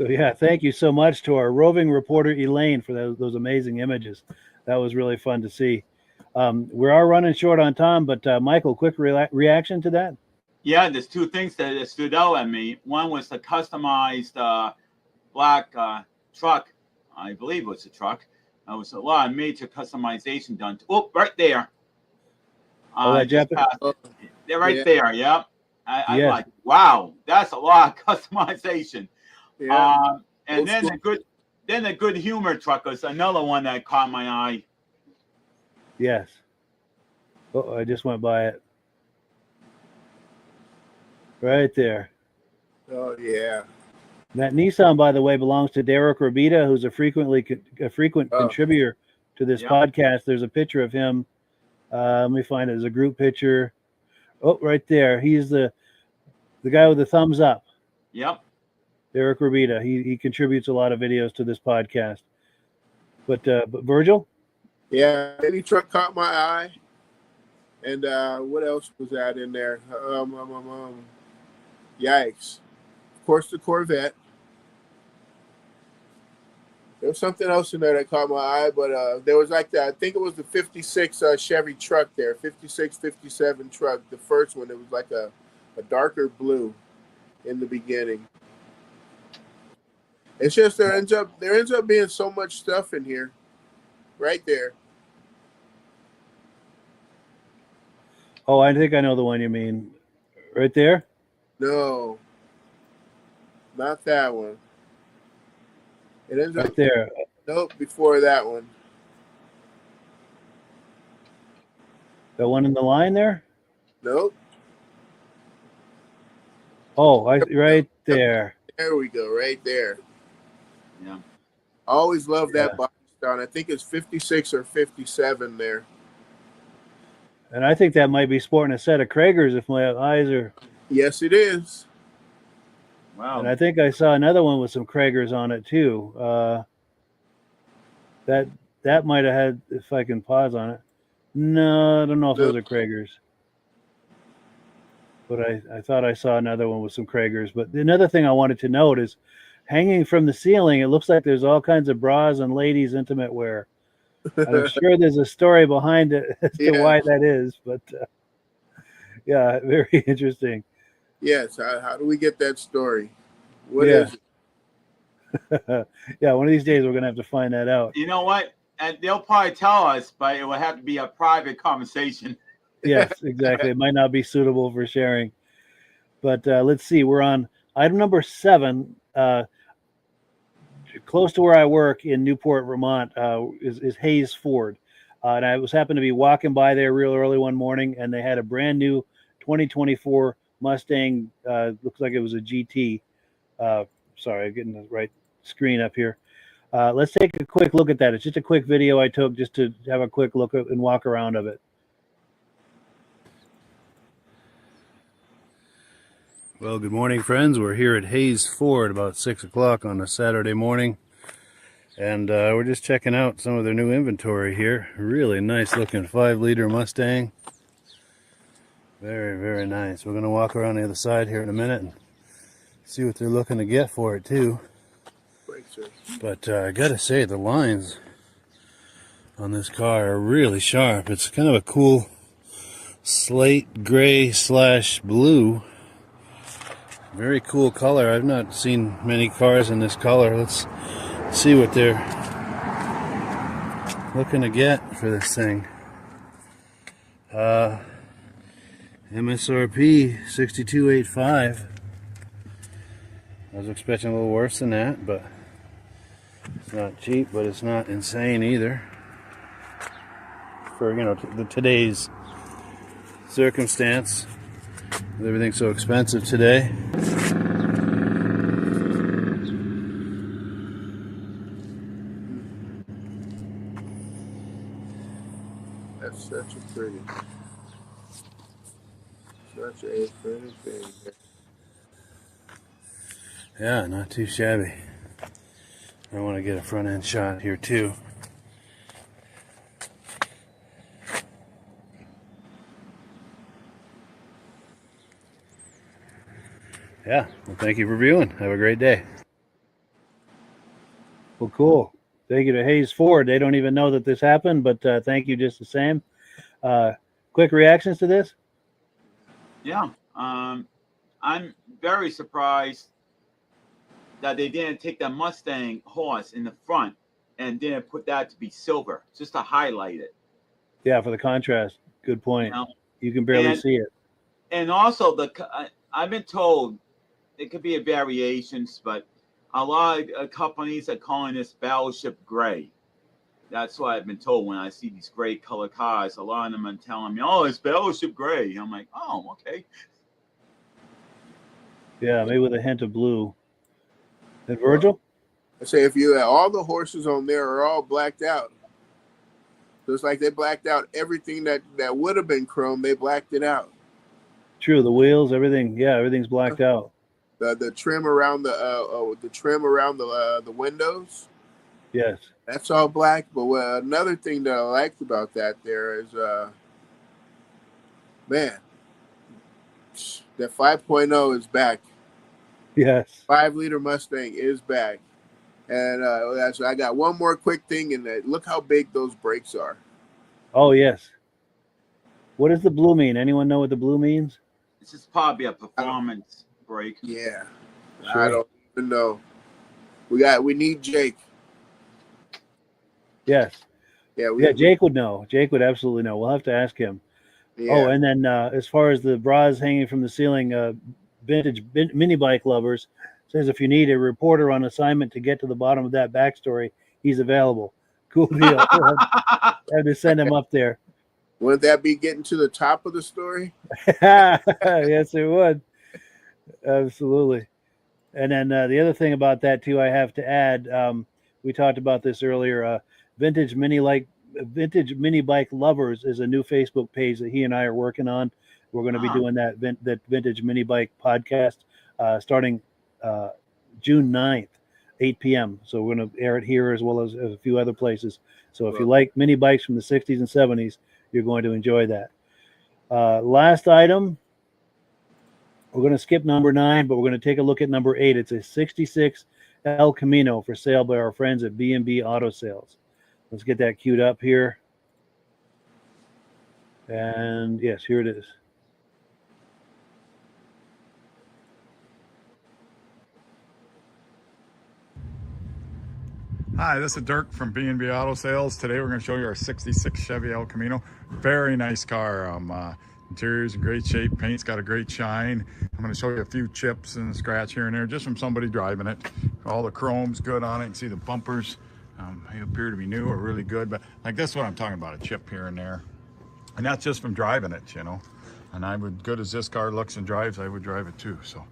So yeah, thank you so much to our roving reporter Elaine for those amazing images. That was really fun to see. We are running short on time, but Michael, quick reaction to that? Yeah, there's two things that stood out at me. One was the customized black truck. I believe it was a truck. There was a lot of major customization done. Right there. That Japanese. They're right there. Yep. I'm like, wow, that's a lot of customization. Yeah. And then the good humor truck was another one that caught my eye. Yes. Oh, I just went by it. Right there. Oh yeah. That Nissan, by the way, belongs to Derek Rabita, who's a frequent contributor to this podcast. There's a picture of him. Let me find it. There's a group picture. Oh, right there. He's the guy with the thumbs up. Yep. Derek Rabita. He contributes a lot of videos to this podcast. But Virgil? Yeah, any truck caught my eye. And what else was that in there? Yikes. Of course, the Corvette. There was something else in there that caught my eye, but there was like that. I think it was the 56 Chevy truck there, 56, 57 truck. The first one, it was like a darker blue in the beginning. It's just there ends up being so much stuff in here, right there. Oh, I think I know the one you mean. Right there? No, not that one. It ends Right up there. nope before that one. The one in the line there? Nope. Oh, right there. There we go, right there. Yeah. I always love that Yeah. body style. I think it's 56 or 57 there. And I think that might be sporting a set of Kragers if my eyes are. Yes, it is. Wow. And I think I saw another one with some Kragers on it too. That might have had, if I can pause on it. No, I don't know if those are Kragers. But I thought I saw another one with some Kragers. But another thing I wanted to note is hanging from the ceiling, it looks like there's all kinds of bras and ladies' intimate wear. And I'm sure there's a story behind it as to why that is. But yeah, very interesting. Yes. How do we get that story? What is it? Yeah, one of these days we're going to have to find that out. You know what? And they'll probably tell us, but it will have to be a private conversation. Yes, exactly. It might not be suitable for sharing. But let's see. We're on item number 7. Close to where I work in Newport, Vermont, is Hayes Ford. And I happened to be walking by there real early one morning, and they had a brand new 2024 Mustang. Looks like it was a GT. Sorry, I'm getting the right screen up here. Let's take a quick look at that. It's just a quick video I took just to have a quick look and walk around of it. Well, good morning, friends. We're here at Hayes Ford about 6 o'clock on a Saturday morning. And we're just checking out some of their new inventory here. Really nice looking 5-liter Mustang. Very, very nice. We're going to walk around the other side here in a minute and see what they're looking to get for it, too. But I gotta say, the lines on this car are really sharp. It's kind of a cool slate gray / blue. Very cool color. I've not seen many cars in this color. Let's see what they're looking to get for this thing. MSRP $62,850. I was expecting a little worse than that, but it's not cheap, but it's not insane either. For, you know, today's circumstance, with everything so expensive today. That's such a pretty thing. Yeah, not too shabby. I want to get a front end shot here too. Yeah, well, thank you for viewing. Have a great day. Well, cool. Thank you to Hayes Ford. They don't even know that this happened, but thank you just the same. Quick reactions to this? Yeah. I'm very surprised that they didn't take that Mustang horse in the front and didn't put that to be silver, just to highlight it. Yeah, for the contrast. Good point. You know? You can barely see it. And also, I've been told it could be a variations, but a lot of companies are calling this Battleship Gray. That's what I've been told when I see these gray color cars. A lot of them are telling me, "Oh, it's Battleship Gray." I'm like, "Oh, okay." Yeah, maybe with a hint of blue. And Virgil? I say if you all the horses on there are all blacked out. So it's like they blacked out everything that would have been chrome. They blacked it out. True, the wheels, everything. Yeah, everything's blacked out. The trim around the windows. Yes. That's all black. But another thing that I liked about that there is, man, that 5.0 is back. Yes. 5-liter Mustang is back. And I got one more quick thing in that. Look how big those brakes are. Oh, yes. What does the blue mean? Anyone know what the blue means? It's just probably a performance brake. Yeah. Sure. I don't even know. We need Jake. Yes. Yeah, Jake would know. Jake would absolutely know. We'll have to ask him. Yeah. Oh, and then as far as the bras hanging from the ceiling, vintage mini bike lovers says if you need a reporter on assignment to get to the bottom of that backstory, he's available. Cool deal. Have to send him up there. Wouldn't that be getting to the top of the story? Yes, it would. Absolutely. And then the other thing about that too, I have to add, we talked about this earlier. Vintage Mini Bike Lovers is a new Facebook page that he and I are working on. We're going to be doing that Vintage Mini Bike podcast starting June 9th, 8 p.m. So we're going to air it here as well as a few other places. So if you like mini bikes from the 60s and 70s, you're going to enjoy that. Last item, we're going to skip number 9, but we're going to take a look at number 8. It's a 66 El Camino for sale by our friends at B&B Auto Sales. Let's get that queued up here. And yes, here it is. Hi, this is Dirk from B&B Auto Sales. Today we're going to show you our 66 Chevy El Camino. Very nice car. Interior's in great shape. Paint's got a great shine. I'm going to show you a few chips and a scratch here and there just from somebody driving it. All the chrome's good on it. You can see the bumpers. They appear to be new or really good, but like this is what I'm talking about, a chip here and there. And that's just from driving it, you know. And I would, good as this car looks and drives, I would drive it too. So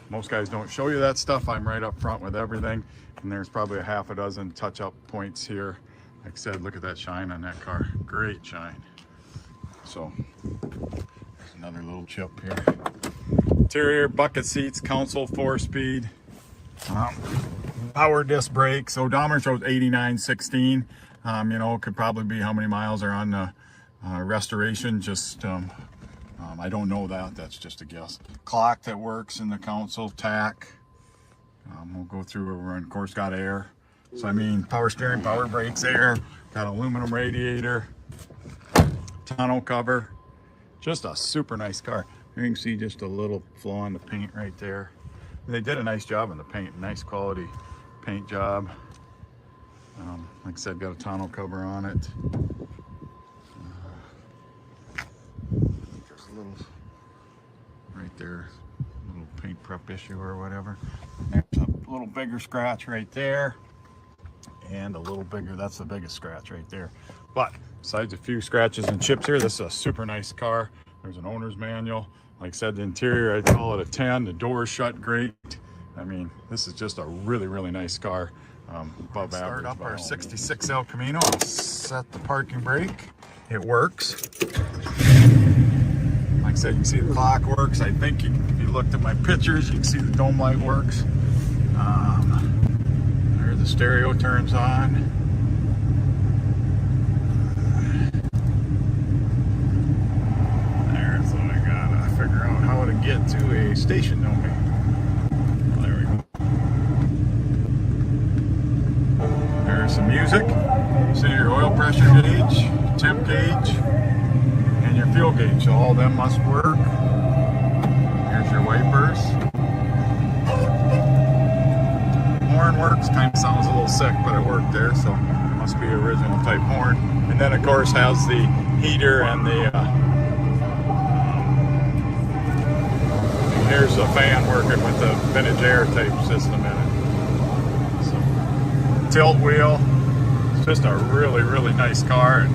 most guys don't show you that stuff. I'm right up front with everything. And there's probably a half a dozen touch-up points here. Like I said, look at that shine on that car. Great shine. So there's another little chip here. Interior, bucket seats, console 4-speed. Power disc brakes. Odometer shows 89.16. You know, it could probably be how many miles are on the restoration. Just I don't know that. That's just a guess. Clock that works in the console, tack. We'll go through. We're of course got air. So I mean, power steering, power brakes, air. Got aluminum radiator, tonneau cover. Just a super nice car. You can see just a little flaw in the paint right there. They did a nice job on the paint. Nice quality paint job. Like I said, got a tonneau cover on it. There's a little right there, a little paint prep issue or whatever. There's a little bigger scratch right there, and a little bigger. That's the biggest scratch right there. But besides a few scratches and chips here, this is a super nice car. There's an owner's manual. Like I said, the interior, I'd call it a 10. The doors shut great. I mean, this is just a really, really nice car. Above average. Start up our 66 El Camino. I'll set the parking brake. It works. Like I said, you can see the clock works. I think if you looked at my pictures, you can see the dome light works. There the stereo turns on. There's what I gotta figure out how to get to a station domain. There we go. There's some music. See your oil pressure gauge, temp gauge, and your fuel gauge. So all of them must work. Here's your wipers. Horn works. Kind of sounds a little sick, but it worked there. So it must be original type horn. And then of course has the heater and the here's the fan working with the vintage air type system in it. So, tilt wheel. It's just a really, really nice car. And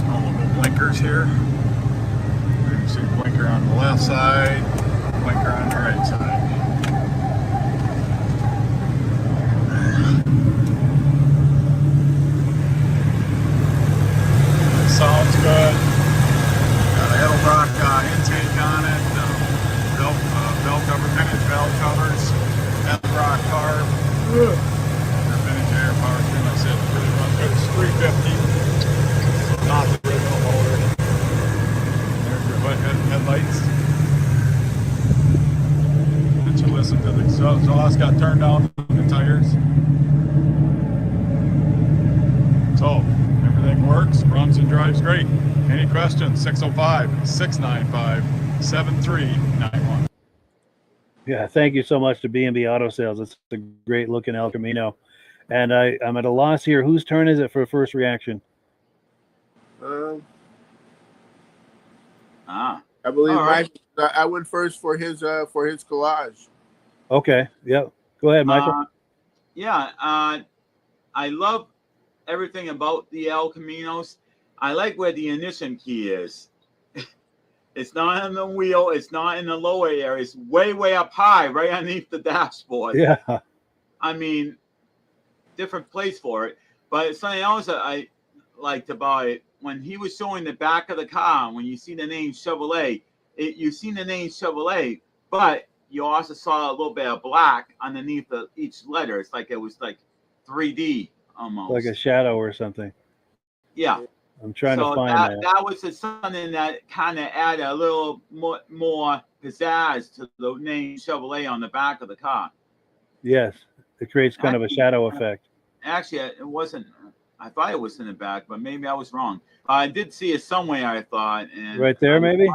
all the little blinkers here. You can see the blinker on the left side, blinker on the right side. Sounds good. Got a Edelbrock intake on it. Bell cover, vintage bell covers. Edelbrock carb. Vintage air power trim. I said pretty much good. It's 350. Not the original motor. There's your headlights. turn down the tires. So everything works, runs and drives great. Any questions? 605-695-7391. Yeah, thank you so much to B&B Auto Sales. It's a great looking El Camino. And I'm at a loss here. Whose turn is it for first reaction? I believe All right. I went first for his collage. Okay. Yep. Go ahead, Michael. I love everything about the El Caminos. I like where the ignition key is. It's not on the wheel. It's not in the lower area. It's way, way up high, right underneath the dashboard. Yeah. I mean, different place for it. But something else that I liked about it, when he was showing the back of the car, when you see the name Chevrolet, you seen the name Chevrolet, but you also saw a little bit of black underneath each letter. It's like it was like 3D almost. Like a shadow or something. Yeah. I'm trying to find that. That was something that kind of added a little more pizzazz to the name Chevrolet on the back of the car. Yes. It creates kind of a shadow effect. Actually, it wasn't. I thought it was in the back, but maybe I was wrong. I did see it somewhere, I thought. And right there, maybe?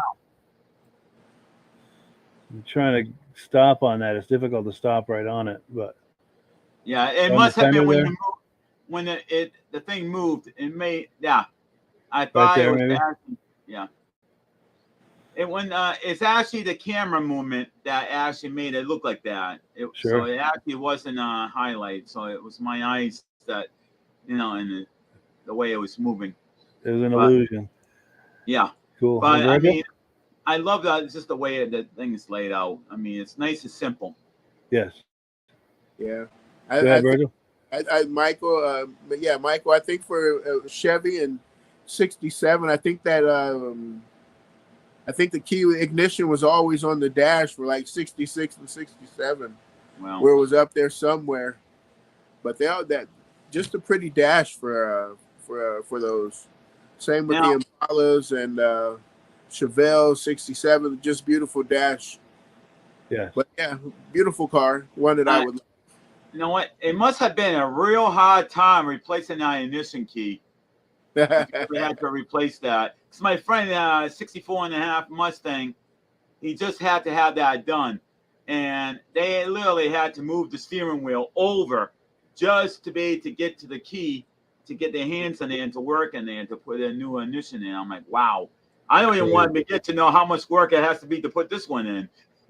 I'm trying to stop on that. It's difficult to stop right on it, but yeah, it must have been when the thing moved. It made I thought right there, it was maybe? actually, it's actually the camera movement that actually made it look like that. Sure. So it actually wasn't a highlight. So it was my eyes that, and the way it was moving. It was an illusion. Yeah. Cool. But I mean, I love that. It's just the way the thing is laid out. I mean, it's nice and simple. Yes. Yeah. Go ahead, Virgil. Michael, Michael, I think for Chevy and 67, I think the key ignition was always on the dash for like 66 and 67, where it was up there somewhere. But just a pretty dash for those. Same with the Impalas and Chevelle 67, just beautiful dash. Yeah. But yeah, beautiful car. One that I would. You know what? It must have been a real hard time replacing that ignition key. We had to replace that. Because my friend, 64 and a half Mustang, he just had to have that done. And they literally had to move the steering wheel over just to be able to get to the key, to get their hands in there and to work in there and to put a new ignition in. I'm like, wow. I don't even want to get to know how much work it has to be to put this one in.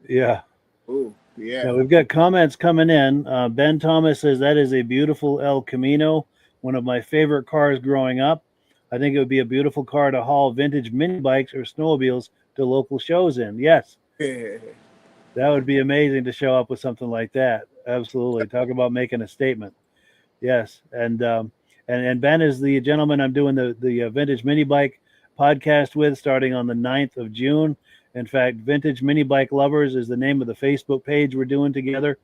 Yeah. Ooh, yeah. Now, we've got comments coming in. Ben Thomas says that is a beautiful El Camino, one of my favorite cars growing up. I think it would be a beautiful car to haul vintage mini bikes or snowmobiles to local shows in. Yes. That would be amazing to show up with something like that. Absolutely. Talk about making a statement. Yes. And Ben is the gentleman I'm doing the vintage mini bike podcast with starting on the 9th of June. In fact, Vintage Mini Bike Lovers is the name of the Facebook page we're doing together.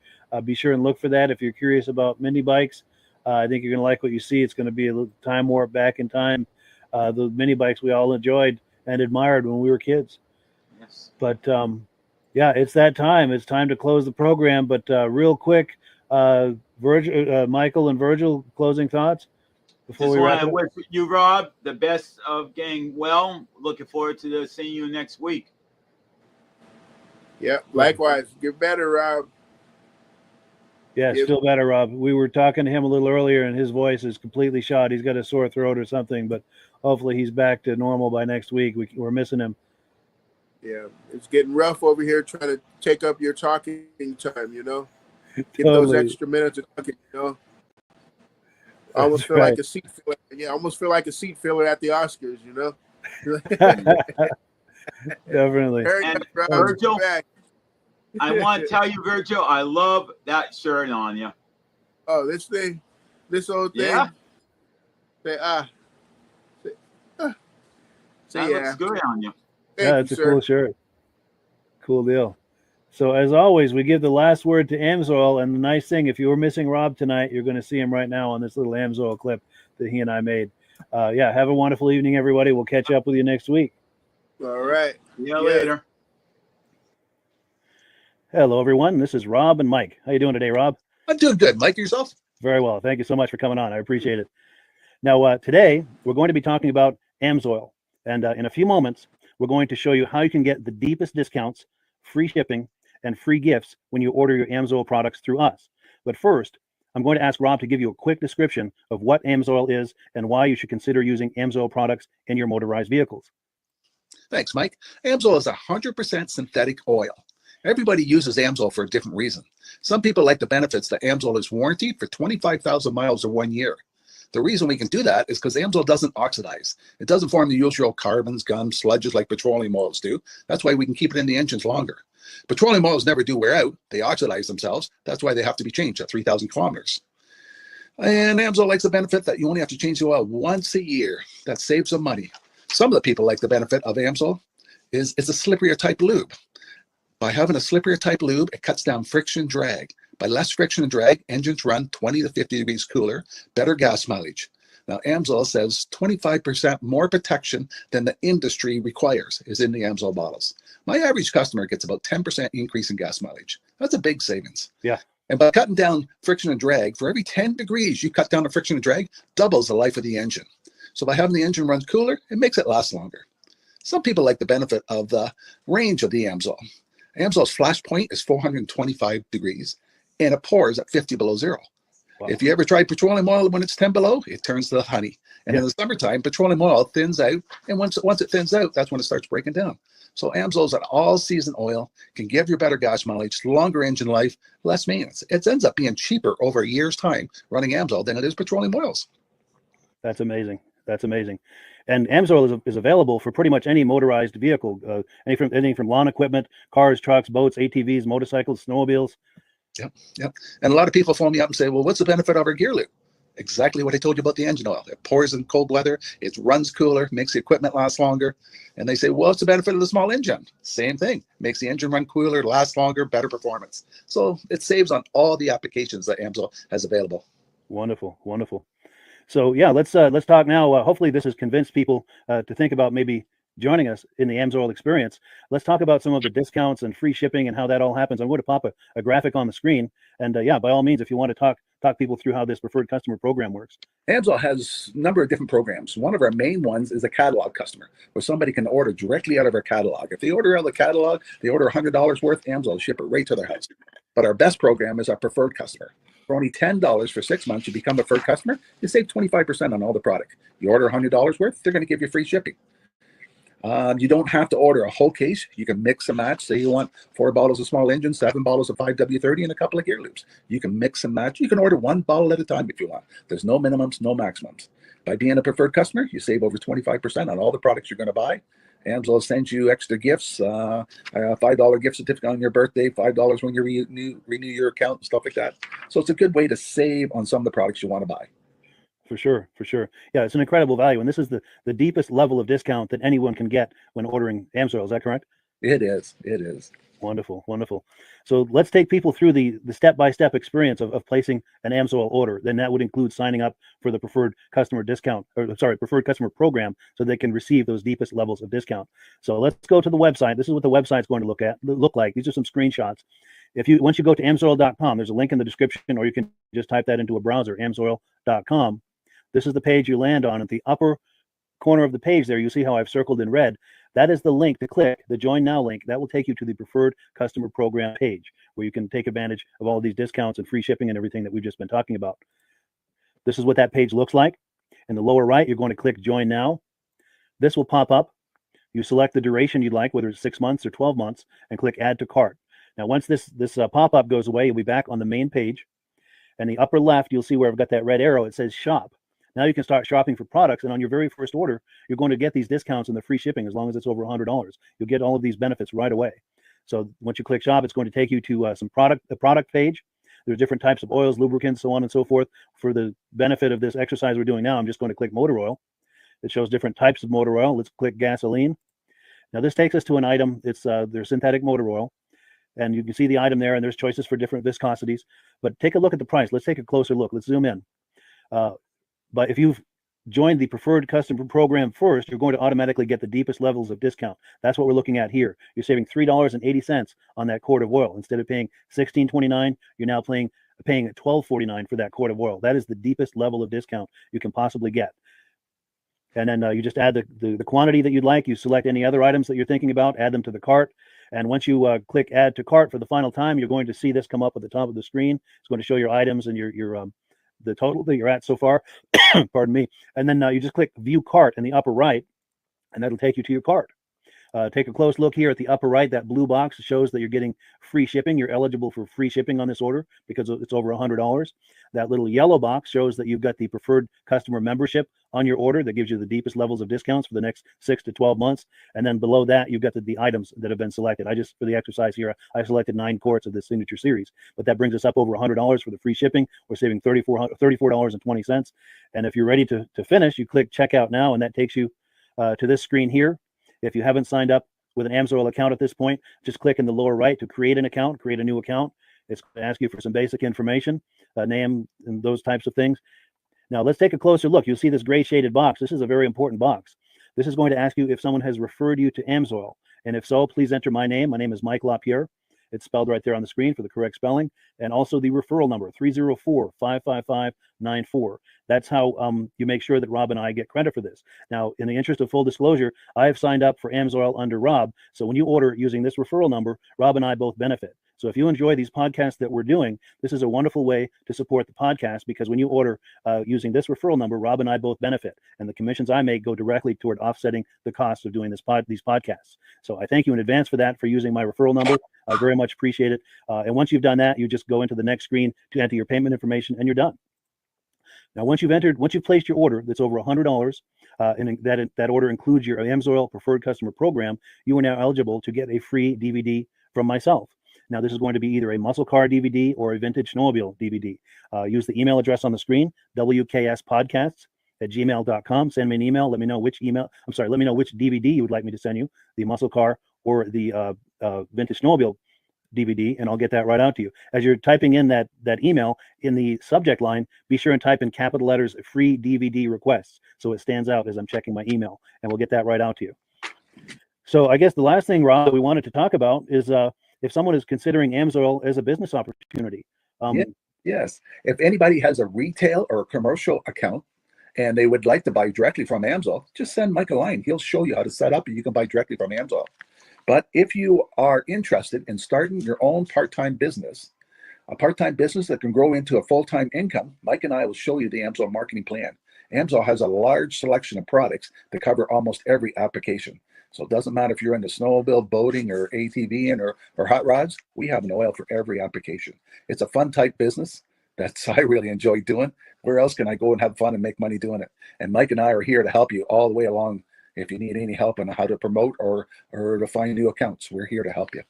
Be sure and look for that if you're curious about mini bikes. I think you're going to like what you see. It's going to be a little time warp back in time. The mini bikes we all enjoyed and admired when we were kids. Yes. But it's that time. It's time to close the program. But real quick, Michael and Virgil, closing thoughts before we wrap it up? Wish you, Rob, the best of getting well. Looking forward to seeing you next week. Yeah, likewise. Get better, Rob. Yeah, still better, Rob. We were talking to him a little earlier, and his voice is completely shot. He's got a sore throat or something, but hopefully he's back to normal by next week. We're missing him. Yeah, it's getting rough over here trying to take up your talking time, Get Totally. those extra minutes of talking, I almost feel like a seat filler. Yeah, I almost feel like a seat filler at the Oscars, Definitely. And Virgil, I want to tell you, Virgil, I love that shirt on you. Oh, this old thing. Yeah. That looks good on you. It's a cool shirt. Cool deal. So as always, we give the last word to Amsoil, and the nice thing, if you were missing Rob tonight, you're going to see him right now on this little Amsoil clip that he and I made. Have a wonderful evening, everybody. We'll catch up with you next week. All right. See you later. Hello, everyone. This is Rob and Mike. How you doing today, Rob? I'm doing good. Mike, yourself? Very well. Thank you so much for coming on. I appreciate it. Now, today we're going to be talking about Amsoil, and in a few moments, we're going to show you how you can get the deepest discounts, free shipping, and free gifts when you order your Amsoil products through us. But first, I'm going to ask Rob to give you a quick description of what Amsoil is and why you should consider using Amsoil products in your motorized vehicles. Thanks, Mike. Amsoil is 100% synthetic oil. Everybody uses Amsoil for a different reason. Some people like the benefits that Amsoil is warranted for 25,000 miles or 1 year. The reason we can do that is because Amsoil doesn't oxidize. It doesn't form the usual carbons, gums, sludges like petroleum oils do. That's why we can keep it in the engines longer. Petroleum oils never do wear out. They oxidize themselves. That's why they have to be changed at 3,000 kilometers. And Amsoil likes the benefit that you only have to change the oil once a year. That saves some money. Some of the people like the benefit of Amsoil is it's a slipperier type lube. By having a slipperier type lube, it cuts down friction and drag. By less friction and drag, engines run 20 to 50 degrees cooler, better gas mileage. Now, Amsoil says 25% more protection than the industry requires is in the Amsoil bottles. My average customer gets about 10% increase in gas mileage. That's a big savings. Yeah. And by cutting down friction and drag, for every 10 degrees you cut down the friction and drag, doubles the life of the engine. So by having the engine run cooler, it makes it last longer. Some people like the benefit of the range of the Amsoil. Amsoil's flash point is 425 degrees, and it pours at 50 below zero. Wow. If you ever try petroleum oil when it's 10 below, it turns to honey. And in the summertime, petroleum oil thins out, and once it thins out, that's when it starts breaking down. So Amsoil is an all-season oil, can give you better gas mileage, longer engine life, less maintenance. It ends up being cheaper over a year's time running Amsoil than it is petroleum oils. That's amazing. That's amazing. And Amsoil is available for pretty much any motorized vehicle, anything from lawn equipment, cars, trucks, boats, ATVs, motorcycles, snowmobiles. Yep. And a lot of people phone me up and say, well, what's the benefit of our gear lube? Exactly what I told you about the engine oil. It pours in cold weather, it runs cooler, makes the equipment last longer. And they say, well, what's the benefit of the small engine? Same thing. Makes the engine run cooler, last longer, better performance. So it saves on all the applications that Amsoil has available. Wonderful, wonderful. So yeah, let's talk now. Hopefully this has convinced people to think about maybe joining us in the Amsoil experience. Let's talk about some of the discounts and free shipping and how that all happens. I'm going to pop a graphic on the screen. And yeah, by all means, if you want to talk people through how this preferred customer program works. Amsoil has a number of different programs. One of our main ones is a catalog customer, where somebody can order directly out of our catalog. If they order out of the catalog, they order $100 worth, Amsoil will ship it right to their house. But our best program is our preferred customer. For only $10 for 6 months, you become a preferred customer, you save 25% on all the product. You order $100 worth, they're going to give you free shipping. You don't have to order a whole case. You can mix and match. Say you want 4 bottles of small engine, 7 bottles of 5W30, and a couple of gear loops. You can mix and match. You can order 1 bottle at a time if you want. There's no minimums, no maximums. By being a preferred customer, you save over 25% on all the products you're going to buy. Amsoil sends you extra gifts, a $5 gift certificate on your birthday, $5 when you renew your account, and stuff like that. So it's a good way to save on some of the products you want to buy. For sure, for sure. Yeah, it's an incredible value. And this is the deepest level of discount that anyone can get when ordering Amsoil. Is that correct? It is. It is. Wonderful, wonderful. So let's take people through the step-by-step experience of placing an Amsoil order. Then that would include signing up for the preferred customer discount, or sorry, preferred customer program, so they can receive those deepest levels of discount. So let's go to the website. This is what the website's going to look like. These are some screenshots. Once you go to amsoil.com, there's a link in the description, or you can just type that into a browser, amsoil.com. This is the page you land on. At the upper corner of the page there, you see how I've circled in red. That is the link to click, the Join Now link. That will take you to the Preferred Customer Program page, where you can take advantage of all of these discounts and free shipping and everything that we've just been talking about. This is what that page looks like. In the lower right, you're going to click Join Now. This will pop up. You select the duration you'd like, whether it's 6 months or 12 months, and click Add to Cart. Now, once this pop-up goes away, you'll be back on the main page. And the upper left, you'll see where I've got that red arrow. It says Shop. Now you can start shopping for products, and on your very first order, you're going to get these discounts and the free shipping as long as it's over $100. You'll get all of these benefits right away. So once you click Shop, it's going to take you to the product page. There's different types of oils, lubricants, so on and so forth. For the benefit of this exercise we're doing now, I'm just going to click motor oil. It shows different types of motor oil. Let's click gasoline. Now this takes us to an item. It's their synthetic motor oil. And you can see the item there, and there's choices for different viscosities. But take a look at the price. Let's take a closer look. Let's zoom in. But if you've joined the preferred customer program first, you're going to automatically get the deepest levels of discount. That's what we're looking at here. You're saving $3.80 on that quart of oil. Instead of paying $16.29, you're now paying paying at $12.49 for that quart of oil. That is the deepest level of discount you can possibly get. And then you just add the quantity that you'd like. You select any other items that you're thinking about, add them to the cart. And once you click add to cart for the final time, you're going to see this come up at the top of the screen. It's going to show your items and your the total that you're at so far. Pardon me. And then you just click view cart in the upper right, and that'll take you to your cart. Take a close look here at the upper right. That blue box shows that you're getting free shipping. You're eligible for free shipping on this order because it's over $100. That little yellow box shows that you've got the preferred customer membership on your order that gives you the deepest levels of discounts for the next 6 to 12 months. And then below that, you've got the items that have been selected. For the exercise here, I selected 9 quarts of the signature series, but that brings us up over $100 for the free shipping. We're saving $34.20. And if you're ready to finish, you click checkout now, and that takes you to this screen here. If you haven't signed up with an Amsoil account at this point, just click in the lower right to create an account, create a new account. It's going to ask you for some basic information, name and those types of things. Now let's take a closer look. You'll see this gray shaded box. This is a very important box. This is going to ask you if someone has referred you to Amsoil. And if so, please enter my name. My name is Mike LaPierre. It's spelled right there on the screen for the correct spelling. And also the referral number, 304-555-94. That's how you make sure that Rob and I get credit for this. Now, in the interest of full disclosure, I have signed up for Amsoil under Rob. So when you order using this referral number, Rob and I both benefit. So if you enjoy these podcasts that we're doing, this is a wonderful way to support the podcast, because when you order using this referral number, Rob and I both benefit. And the commissions I make go directly toward offsetting the cost of doing these podcasts. So I thank you in advance for that, for using my referral number. I very much appreciate it. And once you've done that, you just go into the next screen to enter your payment information, and you're done. Now, once you've placed your order that's over $100, and that order includes your Amsoil Preferred Customer Program, you are now eligible to get a free DVD from myself. Now, this is going to be either a muscle car DVD or a vintage snowmobile DVD. Use the email address on the screen, wkspodcasts@gmail.com. Send me an email. Let me know which DVD you would like me to send you, the muscle car or the vintage snowmobile DVD, and I'll get that right out to you. As you're typing in that email, in the subject line, be sure and type in capital letters free DVD requests, so it stands out as I'm checking my email, and we'll get that right out to you. So I guess the last thing, Rob, that we wanted to talk about is if someone is considering Amsoil as a business opportunity. Yes. If anybody has a retail or a commercial account and they would like to buy directly from Amsoil, just send Mike a line. He'll show you how to set up, and you can buy directly from Amsoil. But if you are interested in starting your own part-time business, a part-time business that can grow into a full-time income, Mike and I will show you the Amsoil marketing plan. Amsoil has a large selection of products that cover almost every application. So it doesn't matter if you're into snowmobile, boating, or ATVing, or hot rods, we have an oil for every application. It's a fun type business that's I really enjoy doing. Where else can I go and have fun and make money doing it? And Mike and I are here to help you all the way along. If you need any help on how to promote or to find new accounts, we're here to help you.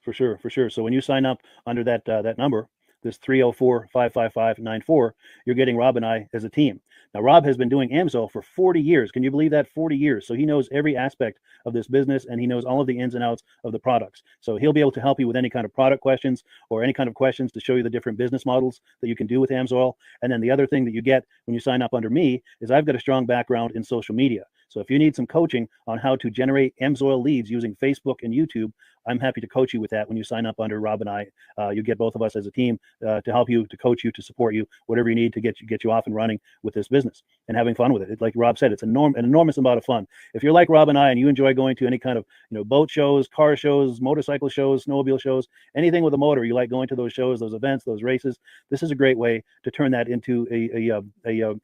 For sure. So when you sign up under that number, this 304-555-94, you're getting Rob and I as a team. Now, Rob has been doing Amsoil for 40 years. Can you believe that? 40 years. So he knows every aspect of this business, and he knows all of the ins and outs of the products. So he'll be able to help you with any kind of product questions or any kind of questions to show you the different business models that you can do with Amsoil. And then the other thing that you get when you sign up under me is I've got a strong background in social media. So if you need some coaching on how to generate Amsoil leads using Facebook and YouTube, I'm happy to coach you with that when you sign up under Rob and I. You get both of us as a team to help you, to coach you, to support you, whatever you need to get you off and running with this business and having fun with it. Like Rob said, it's an enormous amount of fun. If you're like Rob and I and you enjoy going to any kind of boat shows, car shows, motorcycle shows, snowmobile shows, anything with a motor, you like going to those shows, those events, those races, this is a great way to turn that into a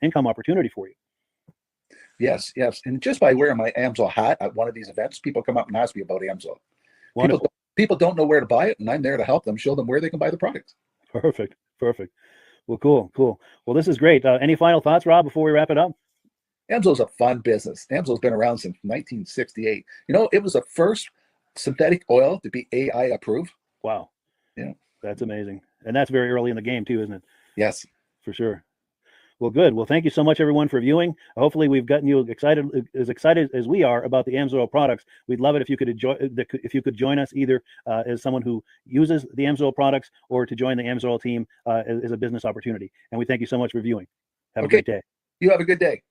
income opportunity for you. Yes. And just by wearing my Amsoil hat at one of these events, people come up and ask me about Amsoil. People don't know where to buy it, and I'm there to help them, show them where they can buy the product. Perfect. Well, cool. Well, this is great. Any final thoughts, Rob, before we wrap it up? Amsoil's a fun business. Amsoil's been around since 1968. It was the first synthetic oil to be AI approved. Wow. Yeah. That's amazing. And that's very early in the game too, isn't it? Yes. For sure. Well, good. Well, thank you so much, everyone, for viewing. Hopefully, we've gotten you excited as we are about the Amsoil products. We'd love it if you could join us either as someone who uses the Amsoil products or to join the Amsoil team as a business opportunity. And we thank you so much for viewing. Have a great day. You have a good day.